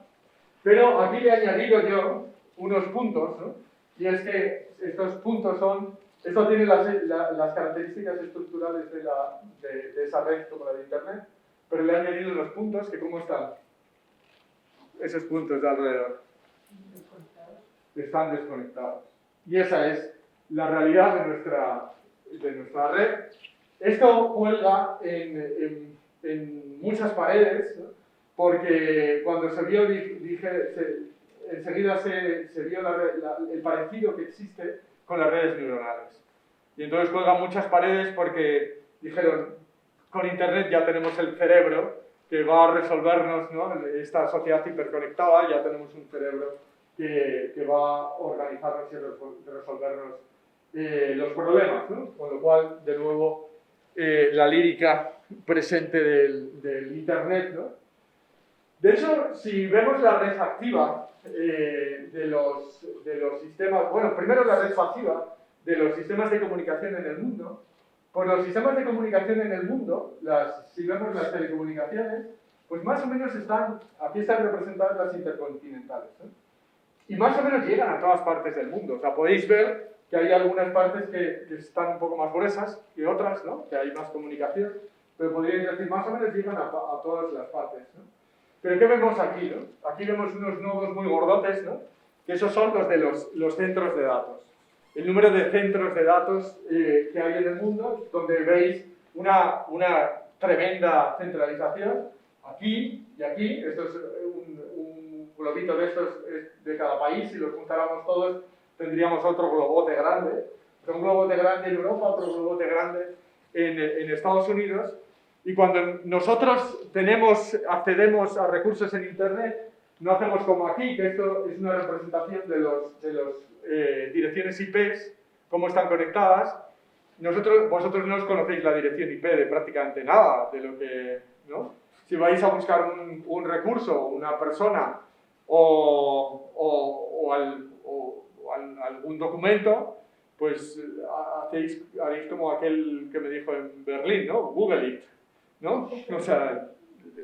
pero aquí le he añadido yo unos puntos, ¿no? Y es que estos puntos esto tiene las características estructurales de esa red como la de Internet, pero le he añadido unos puntos que ¿cómo están? Esos puntos de alrededor. Están desconectados. Y esa es la realidad de nuestra red. Esto cuelga en muchas paredes, ¿no? Porque cuando se vio, enseguida se vio el parecido que existe con las redes neuronales. Y entonces cuelgan muchas paredes porque dijeron, con Internet ya tenemos el cerebro que va a resolvernos, ¿no? Esta sociedad hiperconectada, ya tenemos un cerebro que va a organizarnos y resolvernos los problemas, ¿no? Con lo cual, de nuevo, la lírica presente del Internet, ¿no? De hecho, si vemos la red activa de los sistemas, bueno, primero la red pasiva de los sistemas de comunicación en el mundo, pues los sistemas de comunicación en el mundo, si vemos las telecomunicaciones, pues más o menos aquí están representadas las intercontinentales, ¿no? Y más o menos llegan a todas partes del mundo. O sea, podéis ver que hay algunas partes que están un poco más gruesas que otras, ¿no? Que hay más comunicación, pero podríais decir, más o menos llegan a todas las partes, ¿no? Pero ¿qué vemos aquí, no? Aquí vemos unos nodos muy gordotes, ¿no? Que esos son los de los centros de datos. El número de centros de datos que hay en el mundo, donde veis una tremenda centralización, aquí y aquí. Esto es un globito de estos de cada país. Si los juntáramos todos, tendríamos otro globote grande. Un globote grande en Europa, otro globote grande en Estados Unidos. Y cuando nosotros accedemos a recursos en Internet, no hacemos como aquí, que esto es una representación de los direcciones IPs, cómo están conectadas. Vosotros no os conocéis la dirección IP de prácticamente nada de lo que, ¿no? Si vais a buscar un recurso, una persona o algún documento, pues haréis como aquel que me dijo en Berlín, ¿no? Google it, ¿no? O sea,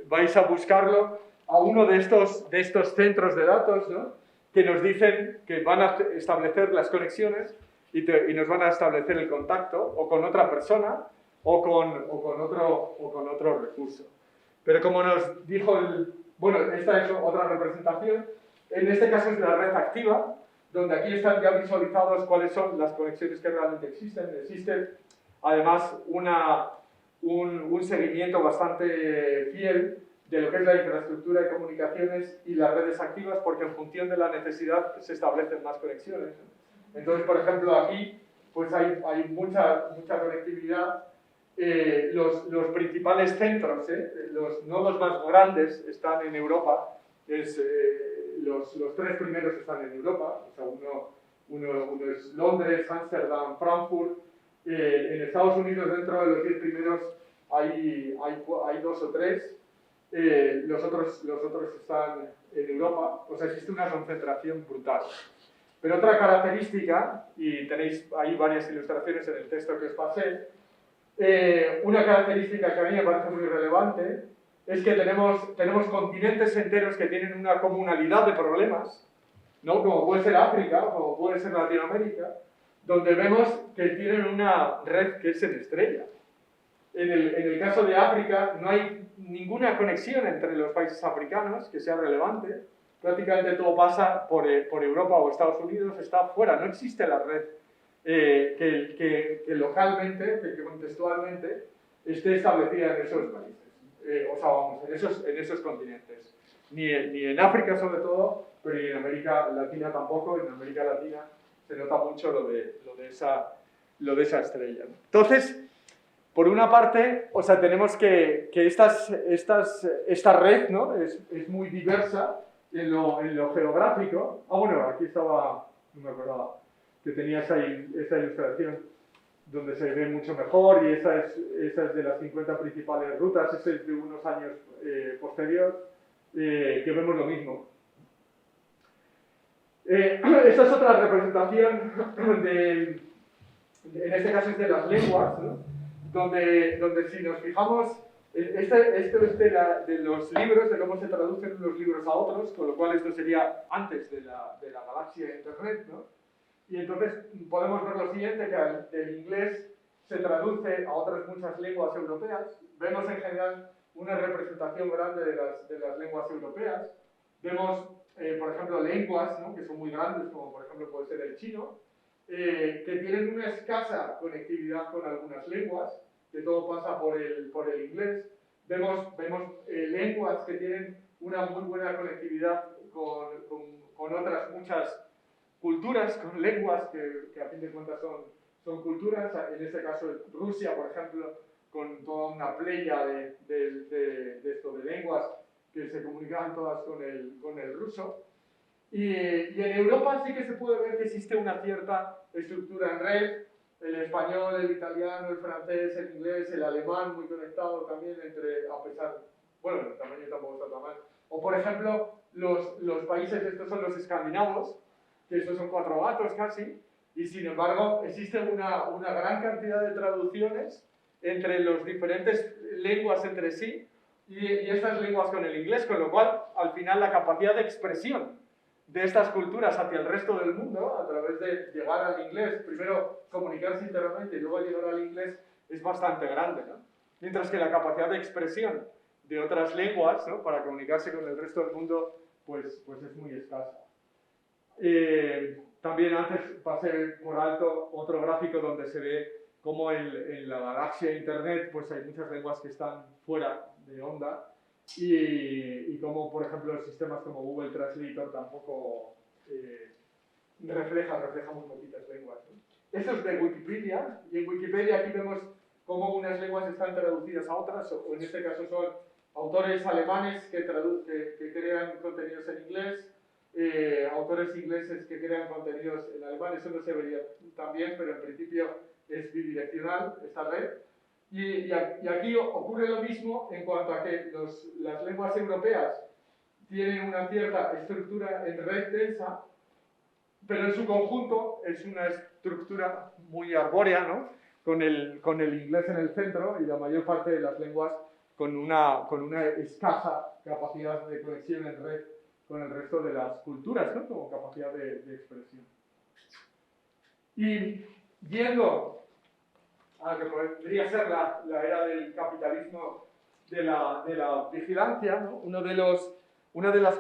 vais a buscarlo a uno de estos centros de datos, ¿no? Que nos dicen que van a establecer las conexiones y nos van a establecer el contacto o con otra persona o con otro recurso. Pero como nos dijo bueno, esta es otra representación, en este caso es la red activa, donde aquí están ya visualizados cuáles son las conexiones que realmente existen. Existe además un seguimiento bastante fiel de lo que es la infraestructura de comunicaciones y las redes activas, porque en función de la necesidad se establecen más conexiones. Entonces, por ejemplo, aquí pues hay mucha conectividad. Los principales centros, los nodos más grandes están en Europa. Los tres primeros están en Europa. O sea, uno es Londres, Ámsterdam, Frankfurt. En Estados Unidos, dentro de los 10 primeros, hay 2 o 3. Los otros están en Europa. O sea, existe una concentración brutal. Pero otra característica, y tenéis ahí varias ilustraciones en el texto que os pasé, una característica que a mí me parece muy relevante es que tenemos continentes enteros que tienen una comunalidad de problemas, ¿no? Como puede ser África, como puede ser Latinoamérica, donde vemos que tienen una red que es en estrella. En el caso de África no hay ninguna conexión entre los países africanos que sea relevante. Prácticamente todo pasa por Europa o Estados Unidos, está fuera, no existe la red que localmente, que contextualmente esté establecida en esos países, o sea, vamos, en esos continentes. Ni en África sobre todo, pero ni en América Latina tampoco. En América Latina se nota mucho lo de esa estrella, ¿no? Entonces, por una parte, o sea, tenemos que esta red, ¿no? es muy diversa en lo geográfico. Bueno, aquí estaba, no me acordaba, que tenía esa ilustración donde se ve mucho mejor, y esa es de las 50 principales rutas. Ese es de unos años posterior, que vemos lo mismo. Esta es otra representación en este caso es de las lenguas, ¿no? donde si nos fijamos, esto es de los libros, de cómo se traducen unos libros a otros, con lo cual esto sería antes de la galaxia de Internet, ¿no? Y entonces podemos ver lo siguiente, que del inglés se traduce a otras muchas lenguas europeas. Vemos en general una representación grande de las lenguas europeas. Vemos, por ejemplo, lenguas, ¿no? Que son muy grandes, como por ejemplo puede ser el chino, que tienen una escasa conectividad con algunas lenguas, que todo pasa por el inglés. Vemos lenguas que tienen una muy buena conectividad con otras muchas culturas, con lenguas que a fin de cuentas son culturas. En este caso Rusia, por ejemplo, con toda una playa de lenguas que se comunicaban todas con el ruso. Y en Europa sí que se puede ver que existe una cierta estructura en red, el español, el italiano, el francés, el inglés, el alemán, muy conectado también a pesar, bueno, el tamaño tampoco está tan mal. O por ejemplo, los países, estos son los escandinavos, que estos son 4 gatos casi, y sin embargo existe una gran cantidad de traducciones entre las diferentes lenguas entre sí, y estas lenguas con el inglés, con lo cual, al final, la capacidad de expresión de estas culturas hacia el resto del mundo, a través de llegar al inglés, primero comunicarse internamente y luego llegar al inglés, es bastante grande, ¿no? Mientras que la capacidad de expresión de otras lenguas, ¿no?, para comunicarse con el resto del mundo, pues es muy escasa. También antes pasé por alto otro gráfico donde se ve cómo en la galaxia Internet pues hay muchas lenguas que están fuera de onda, y como por ejemplo sistemas como Google Translator tampoco refleja muy poquitas lenguas, ¿no? Eso es de Wikipedia, y en Wikipedia aquí vemos cómo unas lenguas están traducidas a otras, o en este caso son autores alemanes que crean contenidos en inglés, autores ingleses que crean contenidos en alemán. Eso no se vería tan bien, pero en principio es bidireccional esta red. Y aquí ocurre lo mismo en cuanto a que las lenguas europeas tienen una cierta estructura en red densa, pero en su conjunto es una estructura muy arbórea, ¿no?, con el inglés en el centro y la mayor parte de las lenguas con una escasa capacidad de conexión en red con el resto de las culturas, ¿no?, como capacidad de expresión. Y yendo a lo que podría ser la era del capitalismo de la vigilancia, ¿no?, una de las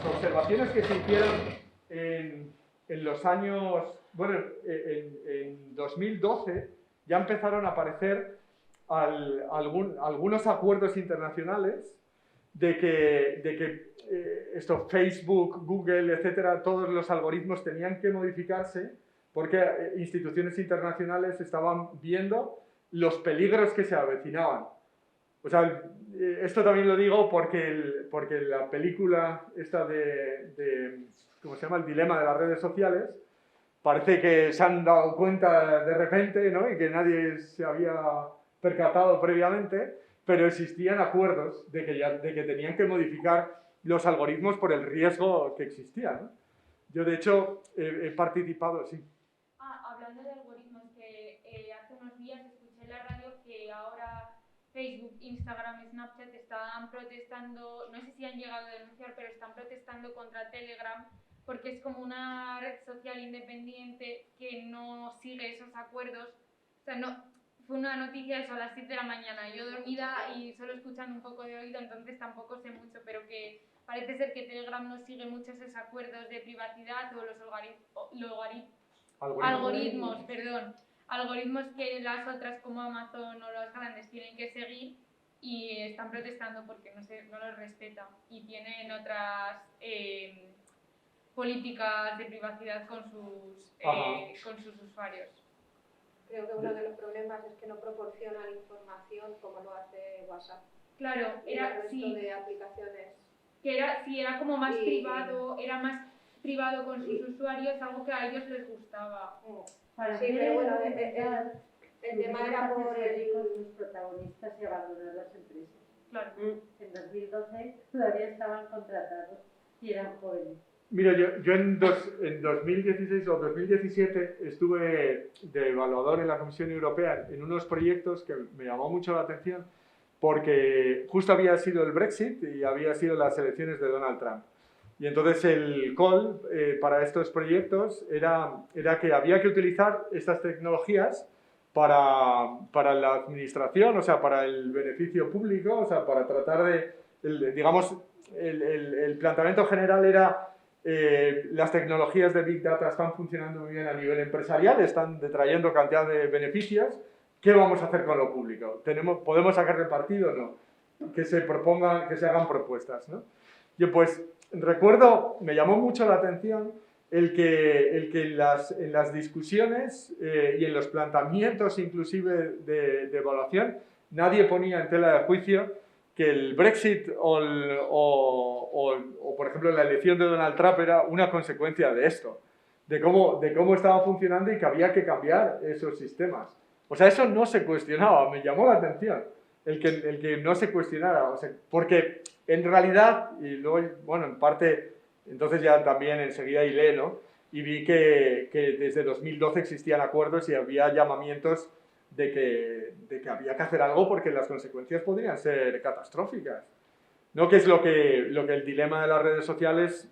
observaciones que se hicieron en los años, bueno, en 2012 ya empezaron a aparecer algunos acuerdos internacionales de que Facebook, Google, etcétera, todos los algoritmos tenían que modificarse porque instituciones internacionales estaban viendo los peligros que se avecinaban. O sea, esto también lo digo porque la película esta ¿cómo se llama?, El dilema de las redes sociales, parece que se han dado cuenta de repente, ¿no?, y que nadie se había percatado previamente, pero existían acuerdos de que tenían que modificar los algoritmos por el riesgo que existía, ¿no? Yo, de hecho, he participado, sí. Hablando de algoritmos, que hace unos días escuché en la radio que ahora Facebook, Instagram y Snapchat están protestando, no sé si han llegado a denunciar, pero están protestando contra Telegram porque es como una red social independiente que no sigue esos acuerdos. O sea, no, fue una noticia eso a las 7 de la mañana, yo dormida y solo escuchando un poco de oído, entonces tampoco sé mucho, pero que parece ser que Telegram no sigue muchos esos acuerdos de privacidad o los algoritmos que las otras como Amazon o las grandes tienen que seguir, y están protestando porque no los respeta y tienen otras políticas de privacidad con sus usuarios. Creo que uno de los problemas es que no proporcionan información como lo hace WhatsApp. Claro, era el resto de aplicaciones. Que era como más privado, era más privado con sus usuarios, algo que a ellos les gustaba. Sí, pero bueno, el tema era por los protagonistas y abandonar las empresas. Claro. En 2012 todavía estaban contratados y eran jóvenes. Mira, yo en 2016 o 2017 estuve de evaluador en la Comisión Europea en unos proyectos que me llamó mucho la atención porque justo había sido el Brexit y había sido las elecciones de Donald Trump. Y entonces el call para estos proyectos era que había que utilizar estas tecnologías para la administración, o sea, para el beneficio público, o sea, para tratar digamos, el planteamiento general era las tecnologías de Big Data están funcionando muy bien a nivel empresarial, están trayendo cantidad de beneficios. ¿Qué vamos a hacer con lo público? ¿Podemos sacarle partido o no? Que se hagan propuestas, ¿no? Yo pues recuerdo, me llamó mucho la atención el que en las discusiones y en los planteamientos inclusive de evaluación, nadie ponía en tela de juicio que el Brexit o por ejemplo la elección de Donald Trump era una consecuencia de esto. de cómo estaba funcionando y que había que cambiar esos sistemas. O sea, eso no se cuestionaba, me llamó la atención el que no se cuestionara, o sea, porque en realidad, y luego, bueno, en parte, entonces ya también enseguida hilé, ¿no? Y vi que desde 2012 existían acuerdos y había llamamientos de que había que hacer algo porque las consecuencias podrían ser catastróficas, ¿no? Que es lo que el dilema de las redes sociales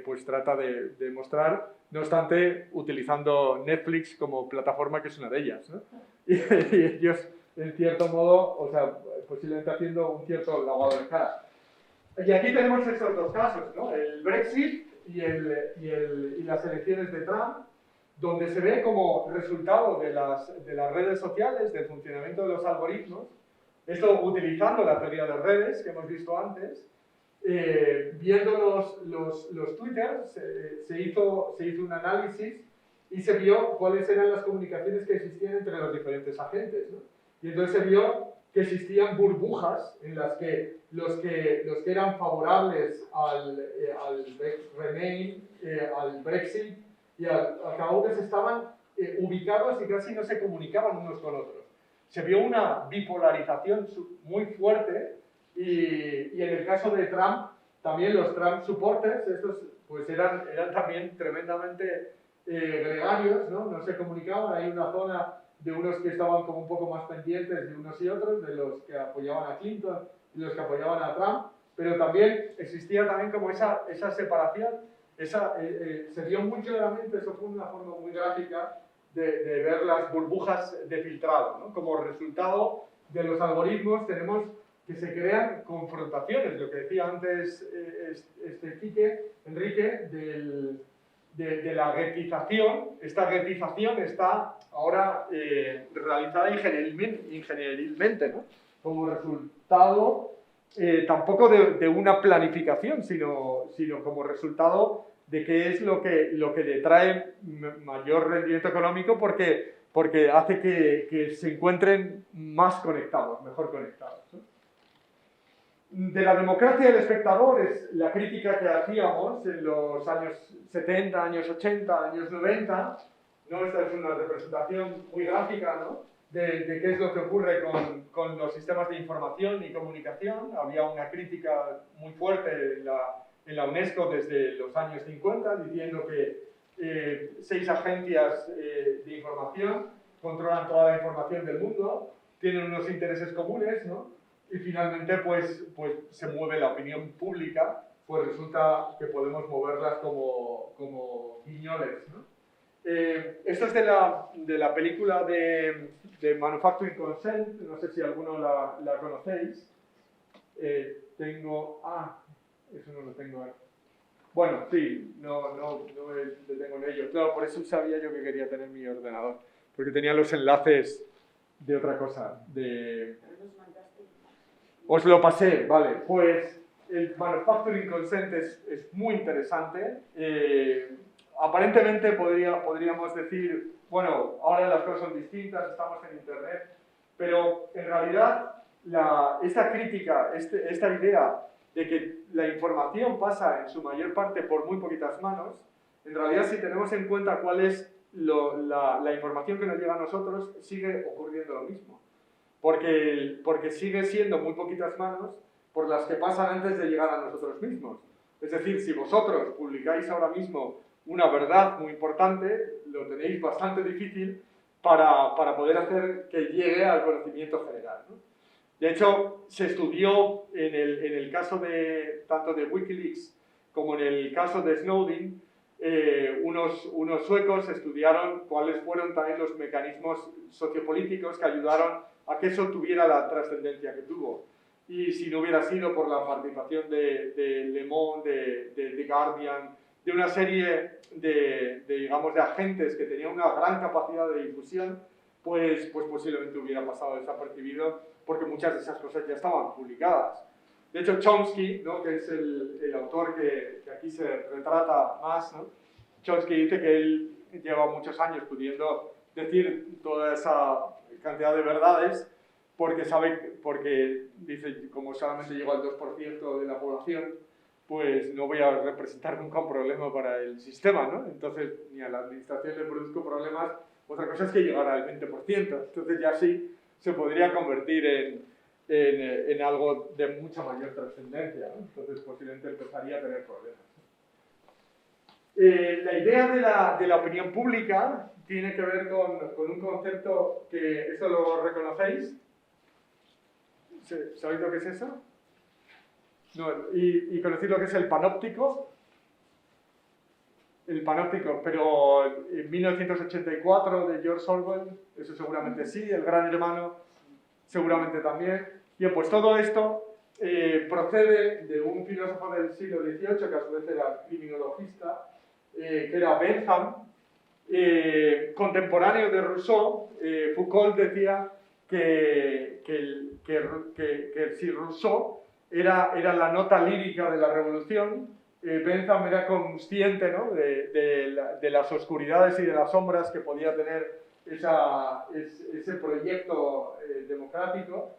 pues trata de mostrar, no obstante, utilizando Netflix como plataforma, que es una de ellas, ¿no? Y ellos, en cierto modo, o sea, posiblemente haciendo un cierto lavado de cara. Y aquí tenemos estos dos casos, ¿no? El Brexit y las elecciones de Trump, donde se ve como resultado de las redes sociales, del funcionamiento de los algoritmos, esto utilizando la teoría de redes que hemos visto antes, viendo los twitters, se hizo un análisis y se vio cuáles eran las comunicaciones que existían entre los diferentes agentes, ¿no? Y entonces se vio que existían burbujas en las que los que eran favorables al Remain, al Brexit y al Caucus estaban ubicados y casi no se comunicaban unos con otros. Se vio una bipolarización muy fuerte y en el caso de Trump, también los Trump supporters, estos pues eran también tremendamente gregarios, ¿no? No se comunicaban, hay una zona de unos que estaban como un poco más pendientes de unos y otros, de los que apoyaban a Clinton y los que apoyaban a Trump, pero también existía también como esa separación, se vio muy claramente, eso fue una forma muy gráfica de ver las burbujas de filtrado, ¿no? Como resultado de los algoritmos tenemos que se crean confrontaciones, lo que decía antes Enrique, de la getización. Esta getización está ahora realizada ingenieralmente, ¿no? Como resultado tampoco de una planificación, sino como resultado de qué es lo que le trae mayor rendimiento económico porque hace que se encuentren más conectados, mejor conectados, ¿no? De la democracia del espectador es la crítica que hacíamos en los años 70, años 80, años 90, ¿no? Esta es una representación muy gráfica, ¿no? de qué es lo que ocurre con los sistemas de información y comunicación. Había una crítica muy fuerte en la UNESCO desde los años 50, diciendo que 6 agencias de información controlan toda la información del mundo, tienen unos intereses comunes, ¿no? Y finalmente, pues se mueve la opinión pública, pues resulta que podemos moverlas como guiñoles, ¿no? Esto es de la película de Manufacturing Consent, no sé si alguno la conocéis. Eso no lo tengo ahí. Bueno, sí, no me detengo en ello. Claro, por eso sabía yo que quería tener mi ordenador, porque tenía los enlaces de otra cosa, Os lo pasé, vale. Pues el Manufacturing Consent es muy interesante. Aparentemente podríamos decir, bueno, ahora las cosas son distintas, estamos en Internet, pero en realidad esta crítica, esta idea de que la información pasa en su mayor parte por muy poquitas manos, en realidad si tenemos en cuenta cuál es la información que nos llega a nosotros, sigue ocurriendo lo mismo. Porque sigue siendo muy poquitas manos por las que pasan antes de llegar a nosotros mismos. Es decir, si vosotros publicáis ahora mismo una verdad muy importante, lo tenéis bastante difícil para poder hacer que llegue al conocimiento general, ¿no? De hecho, se estudió en el caso tanto de Wikileaks como en el caso de Snowden, unos suecos estudiaron cuáles fueron también los mecanismos sociopolíticos que ayudaron a que eso tuviera la trascendencia que tuvo. Y si no hubiera sido por la participación de Le Monde, de The Guardian, de una serie digamos, de agentes que tenían una gran capacidad de difusión, pues posiblemente hubiera pasado desapercibido, porque muchas de esas cosas ya estaban publicadas. De hecho, Chomsky, ¿no? Que es el autor que aquí se retrata más, ¿no? Chomsky dice que él lleva muchos años pudiendo decir toda esa cantidad de verdades, porque dice, como solamente llegó al 2% de la población, pues no voy a representar nunca un problema para el sistema, ¿no? Entonces, ni a la administración le produzco problemas. Otra cosa es que llegara al 20%. Entonces ya sí se podría convertir en algo de mucha mayor trascendencia, ¿no? Entonces posiblemente empezaría a tener problemas. La idea de la opinión pública tiene que ver con un concepto que, ¿eso lo reconocéis? ¿Sabéis lo que es eso? No, y conocéis lo que es el panóptico. El panóptico, pero en 1984 de George Orwell, eso seguramente sí, El Gran Hermano seguramente también. Bien, pues todo esto procede de un filósofo del siglo XVIII, que a su vez era criminologista, que era Bentham, contemporáneo de Rousseau. Foucault decía que si Rousseau era la nota lírica de la revolución, Bentham era consciente, ¿no?, de las oscuridades y de las sombras que podía tener ese proyecto democrático,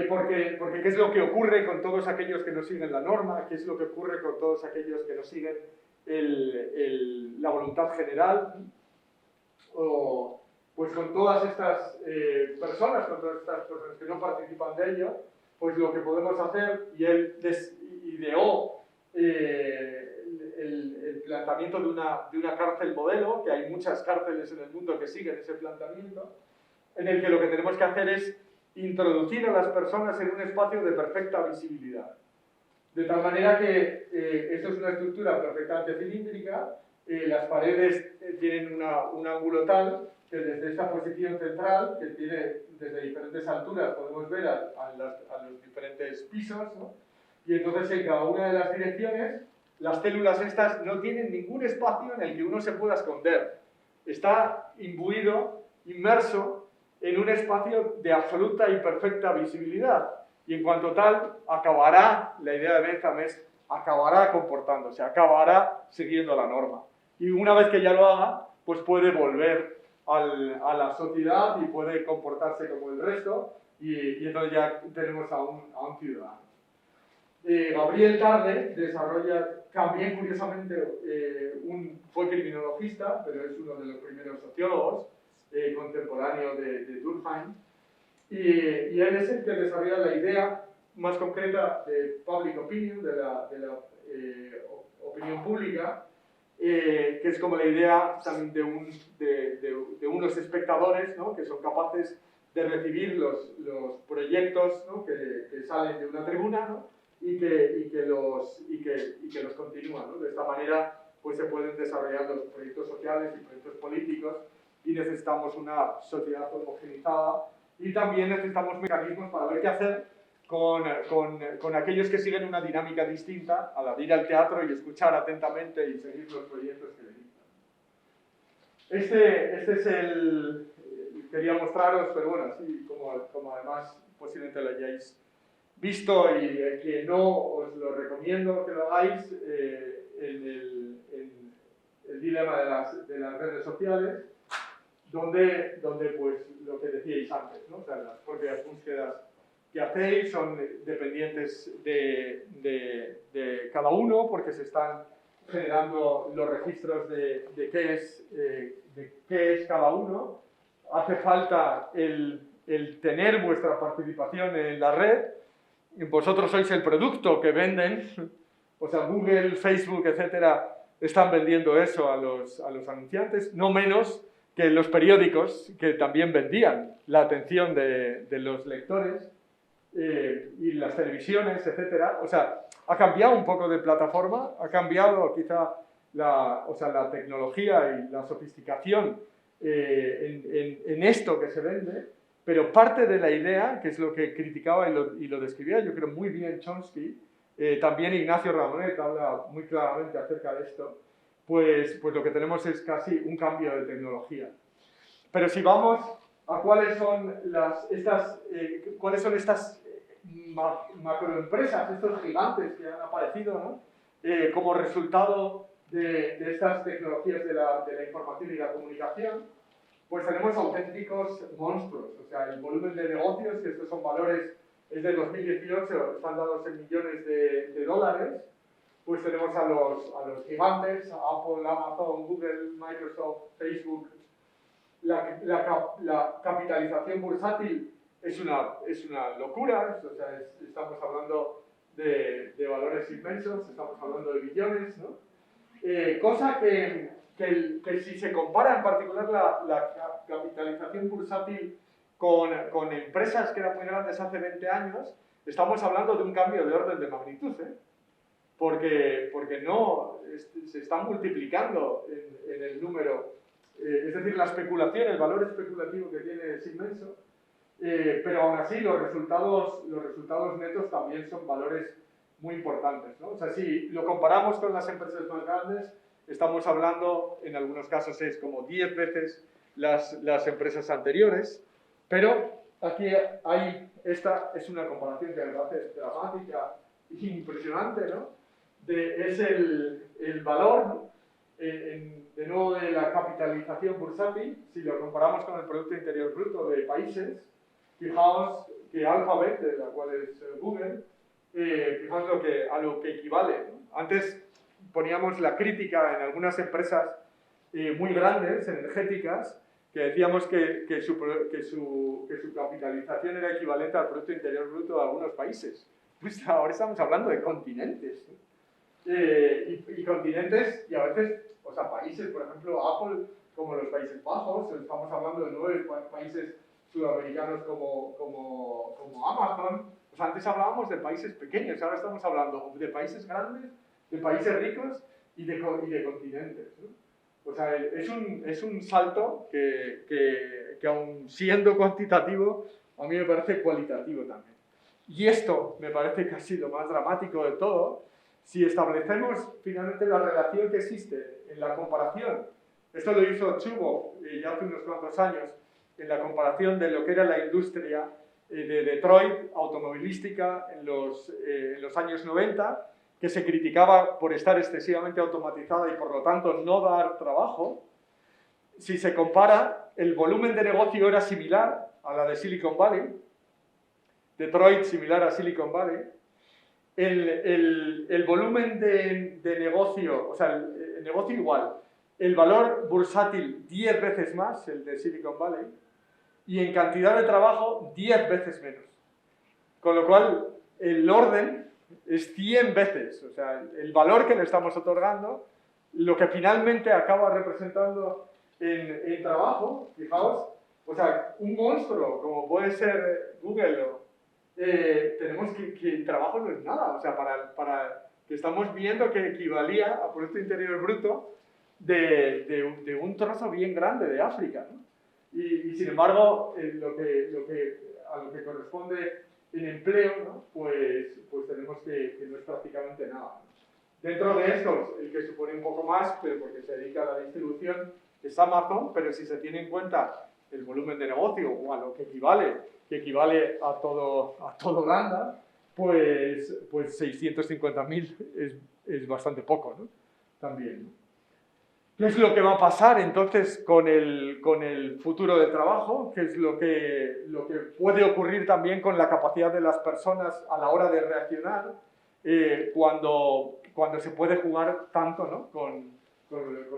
porque ¿qué es lo que ocurre con todos aquellos que no siguen la norma? ¿Qué es lo que ocurre con todos aquellos que no siguen la voluntad general? O, pues con todas estas personas, con todas estas personas que no participan de ello, pues lo que podemos hacer, y él ideó el planteamiento de una cárcel modelo, que hay muchas cárceles en el mundo que siguen ese planteamiento, en el que lo que tenemos que hacer es introducir a las personas en un espacio de perfecta visibilidad. De tal manera que esto es una estructura perfectamente cilíndrica, las paredes tienen un ángulo tal que desde esa posición central, que tiene desde diferentes alturas, podemos ver a los diferentes pisos, ¿no? Y entonces en cada una de las direcciones, las células estas no tienen ningún espacio en el que uno se pueda esconder. Está imbuido, inmerso en un espacio de absoluta y perfecta visibilidad. Y en cuanto tal, acabará, la idea de Bentham es, acabará comportándose, acabará siguiendo la norma. Y una vez que ya lo haga, pues puede volver a la sociedad y puede comportarse como el resto, y entonces ya tenemos a un ciudadano. Gabriel Tarde desarrolla, también curiosamente, fue criminologista, pero es uno de los primeros sociólogos, contemporáneo de Durkheim, y él es el que desarrolla la idea más concreta de public opinion, de la opinión pública, que es como la idea también de unos espectadores, ¿no?, que son capaces de recibir los proyectos, ¿no?, que salen de una tribuna, ¿no?, y que los continúan, ¿no? De esta manera pues se pueden desarrollar los proyectos sociales y proyectos políticos, y necesitamos una sociedad homogeneizada, y también necesitamos mecanismos para ver qué hacer con aquellos que siguen una dinámica distinta a la de ir al teatro y escuchar atentamente y seguir los proyectos que le dictan. Este es quería mostraros, pero bueno, así como además posiblemente lo hayáis visto, y que no os lo recomiendo que lo hagáis, el dilema de las redes sociales, donde pues lo que decíais antes, ¿no? O sea, las propias búsquedas que hacéis son dependientes de cada uno, porque se están generando los registros de qué es cada uno. Hace falta el tener vuestra participación en la red. Vosotros sois el producto que venden, o sea, Google, Facebook, etcétera, están vendiendo eso a los anunciantes, no menos que los periódicos, que también vendían la atención de los lectores, y las televisiones, etcétera. O sea, ha cambiado un poco de plataforma, ha cambiado quizá la tecnología y la sofisticación en esto que se vende. Pero parte de la idea, que es lo que criticaba y lo describía, yo creo muy bien Chomsky, también Ignacio Ramonet habla muy claramente acerca de esto, pues lo que tenemos es casi un cambio de tecnología. Pero si vamos a cuáles son estas macroempresas, estos gigantes que han aparecido, ¿no?, como resultado de estas tecnologías de la información y la comunicación, pues tenemos auténticos monstruos. O sea, el volumen de negocios, que estos son valores, es de 2018, están dados en millones de dólares, pues tenemos a los gigantes, Apple, Amazon, Google, Microsoft, Facebook. La capitalización bursátil es una locura, o sea, estamos hablando de valores inmensos, estamos hablando de billones, ¿no? Cosa que si se compara en particular la capitalización bursátil con empresas que eran muy grandes hace 20 años, estamos hablando de un cambio de orden de magnitud, ¿eh? Porque no se está multiplicando en el número, es decir, la especulación, el valor especulativo que tiene es inmenso, pero aún así los resultados netos también son valores muy importantes, ¿no? O sea, si lo comparamos con las empresas más grandes, estamos hablando, en algunos casos es como 10 veces las empresas anteriores, pero aquí esta es una comparación que me parece dramática e impresionante, ¿no? Es el valor, ¿no? De nuevo, de la capitalización bursátil, si lo comparamos con el Producto Interior Bruto de países, fijaos que Alphabet, de la cual es Google, fijaos a lo que equivale, ¿no? Antes poníamos la crítica en algunas empresas muy grandes, energéticas, que decíamos que su capitalización era equivalente al Producto Interior Bruto de algunos países. Pues ahora estamos hablando de continentes, ¿no? Y continentes, y a veces, o sea, países, por ejemplo, Apple, como los Países Bajos, estamos hablando de 9 países sudamericanos como Amazon. O sea, antes hablábamos de países pequeños, ahora estamos hablando de países grandes, de países ricos y de continentes, ¿no? O sea, es un salto que aun siendo cuantitativo, a mí me parece cualitativo también. Y esto me parece casi lo más dramático de todo. Si establecemos finalmente la relación que existe en la comparación, esto lo hizo Chubo ya hace unos cuantos años, en la comparación de lo que era la industria de Detroit automovilística en los años 90, que se criticaba por estar excesivamente automatizada y por lo tanto no dar trabajo. Si se compara, el volumen de negocio era similar a la de Silicon Valley, Detroit similar a Silicon Valley, el volumen de negocio, o sea, el negocio igual, el valor bursátil 10 veces más, el de Silicon Valley, y en cantidad de trabajo 10 veces menos. Con lo cual, el orden es 100 veces, o sea, el valor que le estamos otorgando, lo que finalmente acaba representando en trabajo, fijaos, o sea, un monstruo como puede ser Google, tenemos que el trabajo no es nada, o sea, para que estamos viendo que equivalía a Producto Interior Bruto de un trozo bien grande de África, ¿no? Y sin embargo, a lo que corresponde en empleo, ¿no? pues tenemos que no es prácticamente nada, ¿no? Dentro de estos, el que supone un poco más, pero porque se dedica a la distribución, es Amazon, pero si se tiene en cuenta el volumen de negocio o a lo que equivale a todo Holanda, pues 650.000 es bastante poco, ¿no? También, ¿no? ¿Qué es lo que va a pasar entonces con el futuro del trabajo? ¿Qué es lo que puede ocurrir también con la capacidad de las personas a la hora de reaccionar cuando se puede jugar tanto, ¿no? con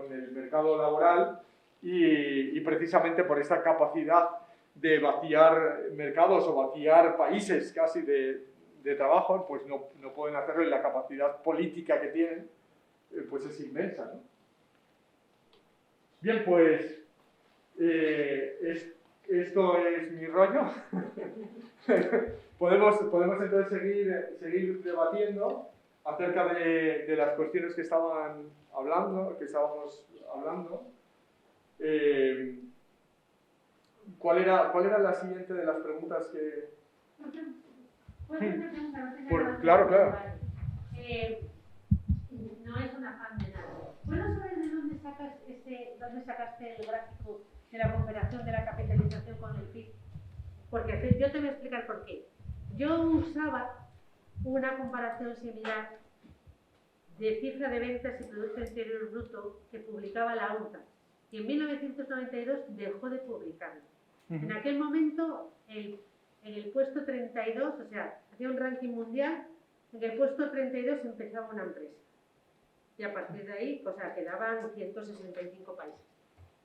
el mercado laboral y precisamente por esa capacidad de vaciar mercados o vaciar países casi de trabajo, pues no pueden hacerlo, y la capacidad política que tienen pues es inmensa, ¿no? Bien, pues esto es mi rollo. podemos entonces seguir debatiendo acerca de las cuestiones que estábamos hablando. ¿Cuál era la siguiente de las preguntas que...? Claro. No es un afán de nada. ¿Puedo saber de dónde sacaste el gráfico de la comparación de la capitalización con el PIB? Porque yo te voy a explicar por qué. Yo usaba una comparación similar de cifra de ventas y Producto Interior Bruto que publicaba la UNCTAD, y en 1992 dejó de publicarlo. En aquel momento, en el puesto 32, o sea, hacía un ranking mundial, en el puesto 32 empezaba una empresa. Y a partir de ahí, o sea, quedaban 165 países.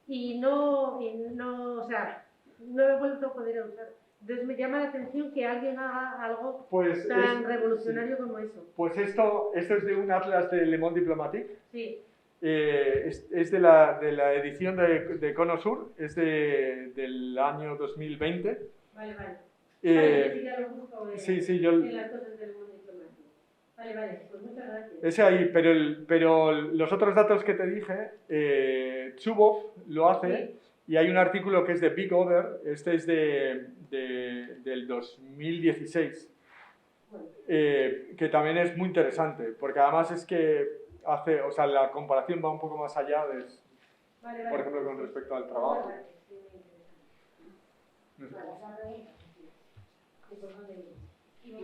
Y no, o sea, no he vuelto a poder usar. Entonces me llama la atención que alguien haga algo Pues tan revolucionario como eso. Pues esto es de un atlas de Le Monde Diplomatique. Sí. Es de la edición de Cono Sur, es del año 2020. Vale. Eh, Sí, ya lo busco sí, yo... en las cosas del mundo diplomático. Vale, pues muchas gracias. Es ahí, pero los otros datos que te dije, Zuboff lo hace, Sí. y hay un artículo que es de Big Other, este es del 2016, Bueno, que también es muy interesante, porque además es que hace, o sea, la comparación va un poco más allá de, vale. por ejemplo, con respecto al trabajo. Vale, sí, muy interesante. Vale, esa pregunta. ¿Y por dónde iba? Y mi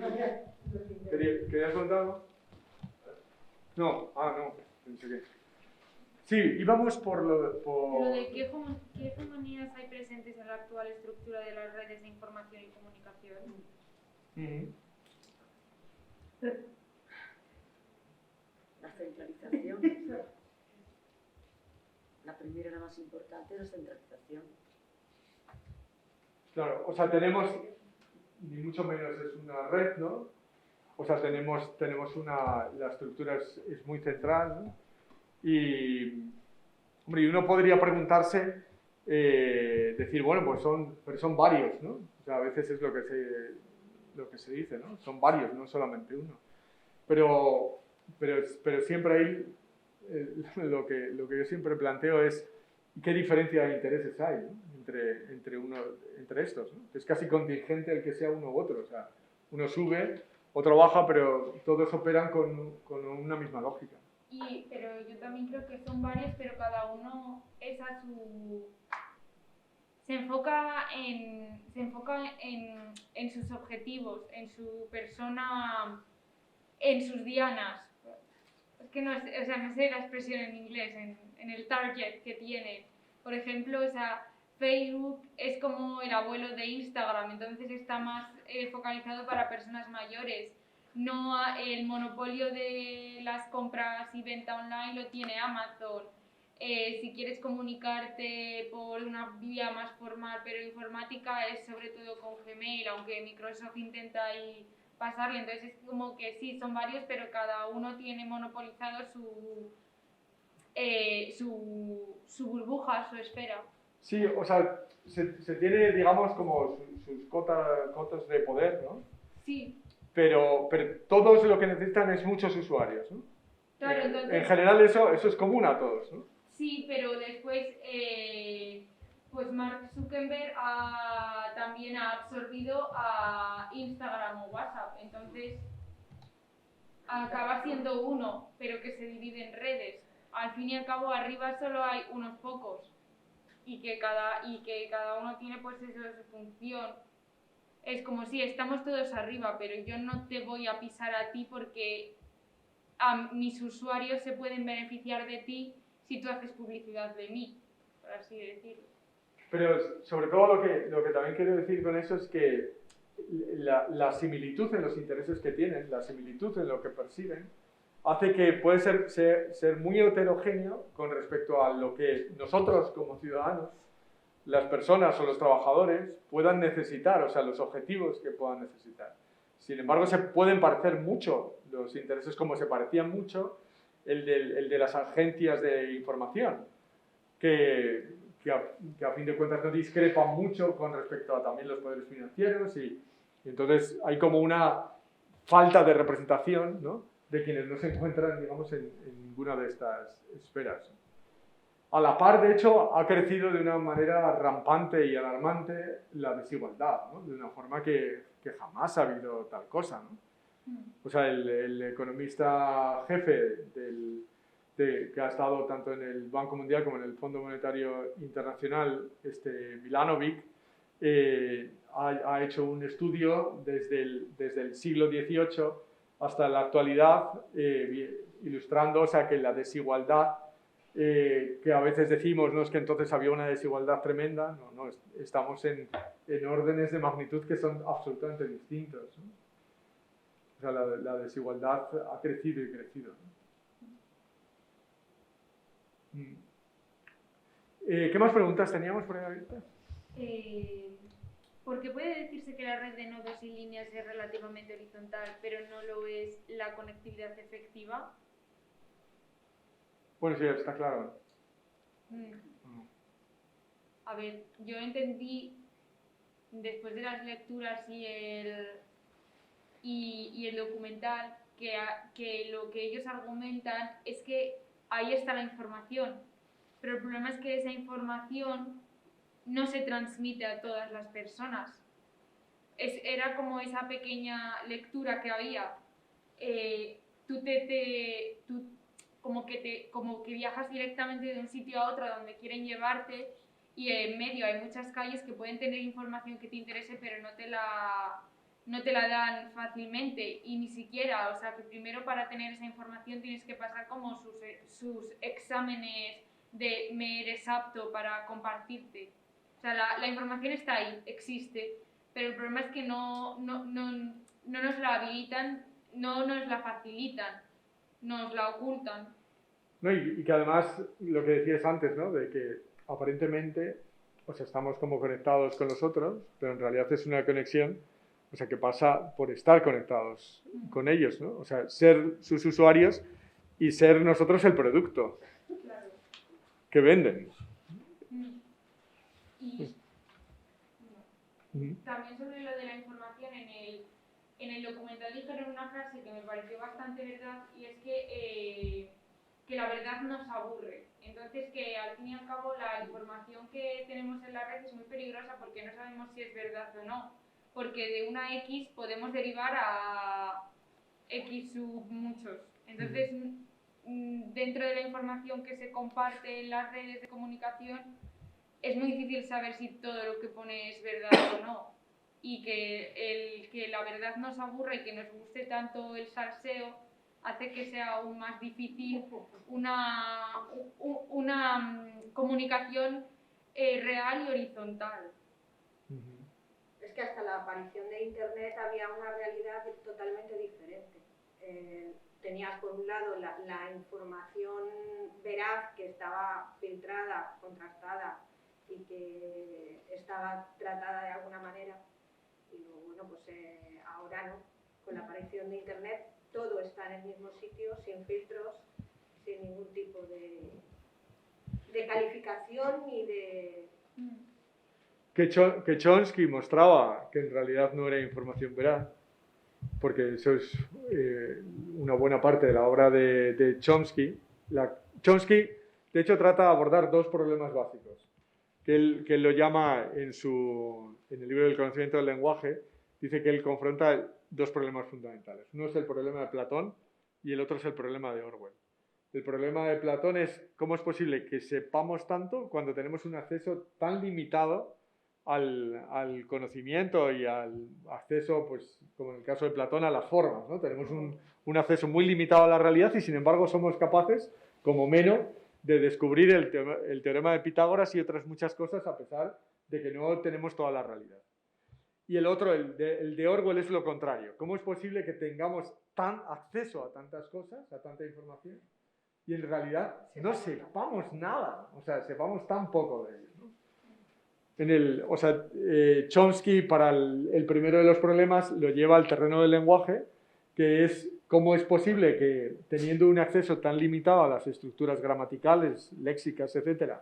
¿Querías contar algo? No, no, pensé que... Sí, íbamos por Lo de qué hegemonías hay presentes en la actual estructura de las redes de información y comunicación. Ujú. La centralización. La primera, la más importante, es la centralización. Claro, o sea, tenemos, ni mucho menos es una red, ¿no? O sea, tenemos la estructura es muy central, ¿no? Y, hombre, y uno podría preguntarse, decir, bueno, pues son varios, ¿no? O sea, a veces es lo que se dice, ¿no? Son varios, no solamente uno. Pero siempre hay, lo que yo siempre planteo es qué diferencia de intereses hay, ¿no? entre estos, ¿no? Es casi contingente el que sea uno u otro, o sea, uno sube, otro baja, pero todos operan con una misma lógica. Pero yo también creo que son varios, pero cada uno es a su... Se enfoca en sus objetivos, en su persona, en sus dianas. Es que no sé la expresión en inglés, en el target que tiene. Por ejemplo, o sea, Facebook es como el abuelo de Instagram, entonces está más focalizado para personas mayores. No, el monopolio de las compras y venta online lo tiene Amazon. Si quieres comunicarte por una vía más formal pero informática es sobre todo con Gmail, aunque Microsoft intenta ahí pasarle. Entonces es como que sí, son varios, pero cada uno tiene monopolizado su burbuja, su esfera. Sí, o sea, se tiene, digamos, como sus cotas de poder, ¿no? Sí. Pero todos lo que necesitan es muchos usuarios, ¿no? Claro, entonces... En general eso es común a todos, ¿no? Sí, pero después, pues Mark Zuckerberg también ha absorbido a Instagram o WhatsApp, entonces acaba siendo uno, pero que se divide en redes. Al fin y al cabo, arriba solo hay unos pocos y que cada uno tiene pues eso de su función. Es como si estamos todos arriba, pero yo no te voy a pisar a ti porque mis usuarios se pueden beneficiar de ti si tú haces publicidad de mí, por así decirlo. Pero sobre todo lo que también quiero decir con eso es que la similitud en los intereses que tienen, la similitud en lo que persiguen, hace que puede ser muy heterogéneo con respecto a lo que nosotros como ciudadanos, las personas o los trabajadores puedan necesitar, o sea, los objetivos que puedan necesitar. Sin embargo, se pueden parecer mucho los intereses, como se parecían mucho el de las agencias de información, que a fin de cuentas no discrepan mucho con respecto a también los poderes financieros y entonces hay como una falta de representación, ¿no?, de quienes no se encuentran, digamos, en ninguna de estas esferas. A la par, de hecho, ha crecido de una manera rampante y alarmante la desigualdad, ¿no?, de una forma que jamás ha habido tal cosa, ¿no? O sea, el economista jefe que ha estado tanto en el Banco Mundial como en el Fondo Monetario Internacional, Milanovic, ha hecho un estudio desde el siglo XVIII hasta la actualidad, ilustrando, o sea, que la desigualdad, que a veces decimos, no es que entonces había una desigualdad tremenda, no, estamos en órdenes de magnitud que son absolutamente distintos, ¿no? O sea, la desigualdad ha crecido y crecido, ¿no? ¿Qué más preguntas teníamos por ahí abiertas? ¿Por qué puede decirse que la red de nodos y líneas es relativamente horizontal, pero no lo es la conectividad efectiva? Bueno, sí, está claro. A ver, yo entendí, después de las lecturas y el documental, que lo que ellos argumentan es que ahí está la información, pero el problema es que esa información no se transmite a todas las personas. Era como esa pequeña lectura que había. Tú como que viajas directamente de un sitio a otro donde quieren llevarte, y en medio hay muchas calles que pueden tener información que te interese, pero no te la dan fácilmente, y ni siquiera, o sea, que primero para tener esa información tienes que pasar como sus exámenes de me eres apto para compartirte. O sea, la información está ahí, existe, pero el problema es que no nos la habilitan, no nos la facilitan, nos la ocultan. No, y que además, lo que decías antes, ¿no? De que aparentemente, o sea, estamos como conectados con los otros, pero en realidad es una conexión, o sea, que pasa por estar conectados con ellos, ¿no? O sea, ser sus usuarios y ser nosotros el producto que venden. Y también sobre lo de la información, en el documental dijeron una frase que me pareció bastante verdad, y es que la verdad nos aburre. Entonces, que al fin y al cabo la información que tenemos en la red es muy peligrosa porque no sabemos si es verdad o no. Porque de una X podemos derivar a X sub muchos. Entonces, dentro de la información que se comparte en las redes de comunicación, es muy difícil saber si todo lo que pone es verdad o no. Y que la verdad nos aburre y que nos guste tanto el salseo hace que sea aún más difícil una comunicación real y horizontal. Es que hasta la aparición de Internet había una realidad totalmente diferente. Tenías por un lado la información veraz, que estaba filtrada, contrastada y que estaba tratada de alguna manera, y luego, bueno, pues ahora no, con la aparición de Internet todo está en el mismo sitio, sin filtros, sin ningún tipo de calificación ni de... Que Chomsky mostraba que en realidad no era información veraz, porque eso es una buena parte de la obra de Chomsky. Chomsky, de hecho, trata de abordar dos problemas básicos, que él lo llama en el libro del conocimiento del lenguaje. Dice que él confronta dos problemas fundamentales. Uno es el problema de Platón y el otro es el problema de Orwell. El problema de Platón es cómo es posible que sepamos tanto cuando tenemos un acceso tan limitado al conocimiento y al acceso, pues, como en el caso de Platón, a las formas, ¿no? Tenemos un acceso muy limitado a la realidad y, sin embargo, somos capaces, como Meno, de descubrir el teorema de Pitágoras y otras muchas cosas, a pesar de que no tenemos toda la realidad. Y el otro, el de Orwell, es lo contrario. ¿Cómo es posible que tengamos acceso a tantas cosas, a tanta información, y en realidad no sepamos nada? O sea, sepamos tan poco de ello, ¿no? Chomsky, para el primero de los problemas, lo lleva al terreno del lenguaje, que es cómo es posible que, teniendo un acceso tan limitado a las estructuras gramaticales, léxicas, etc.,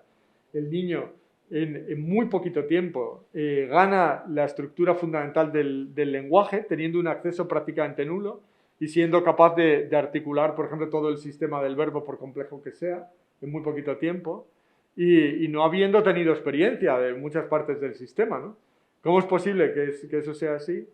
el niño en muy poquito tiempo gana la estructura fundamental del lenguaje, teniendo un acceso prácticamente nulo y siendo capaz de articular, por ejemplo, todo el sistema del verbo, por complejo que sea, en muy poquito tiempo, y no habiendo tenido experiencia de muchas partes del sistema, ¿no? ¿Cómo es posible que eso sea así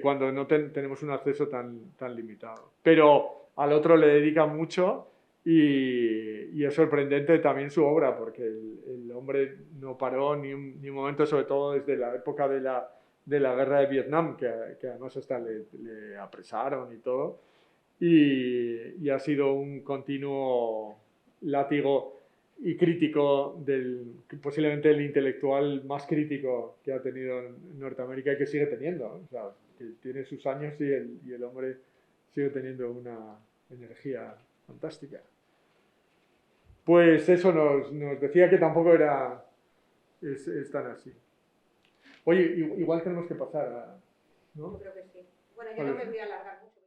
cuando no tenemos un acceso tan limitado? Pero al otro le dedica mucho y es sorprendente también su obra, porque el hombre no paró ni un momento, sobre todo desde la época de la guerra de Vietnam, que además hasta le apresaron y todo, y ha sido un continuo látigo y crítico posiblemente el intelectual más crítico que ha tenido en Norteamérica y que sigue teniendo, ¿no? O sea, que tiene sus años y el hombre sigue teniendo una energía fantástica. pues eso nos decía que tampoco es tan así. Oye, igual tenemos que pasar a... ¿no? Yo creo que sí. Bueno, yo no me voy a alargar mucho.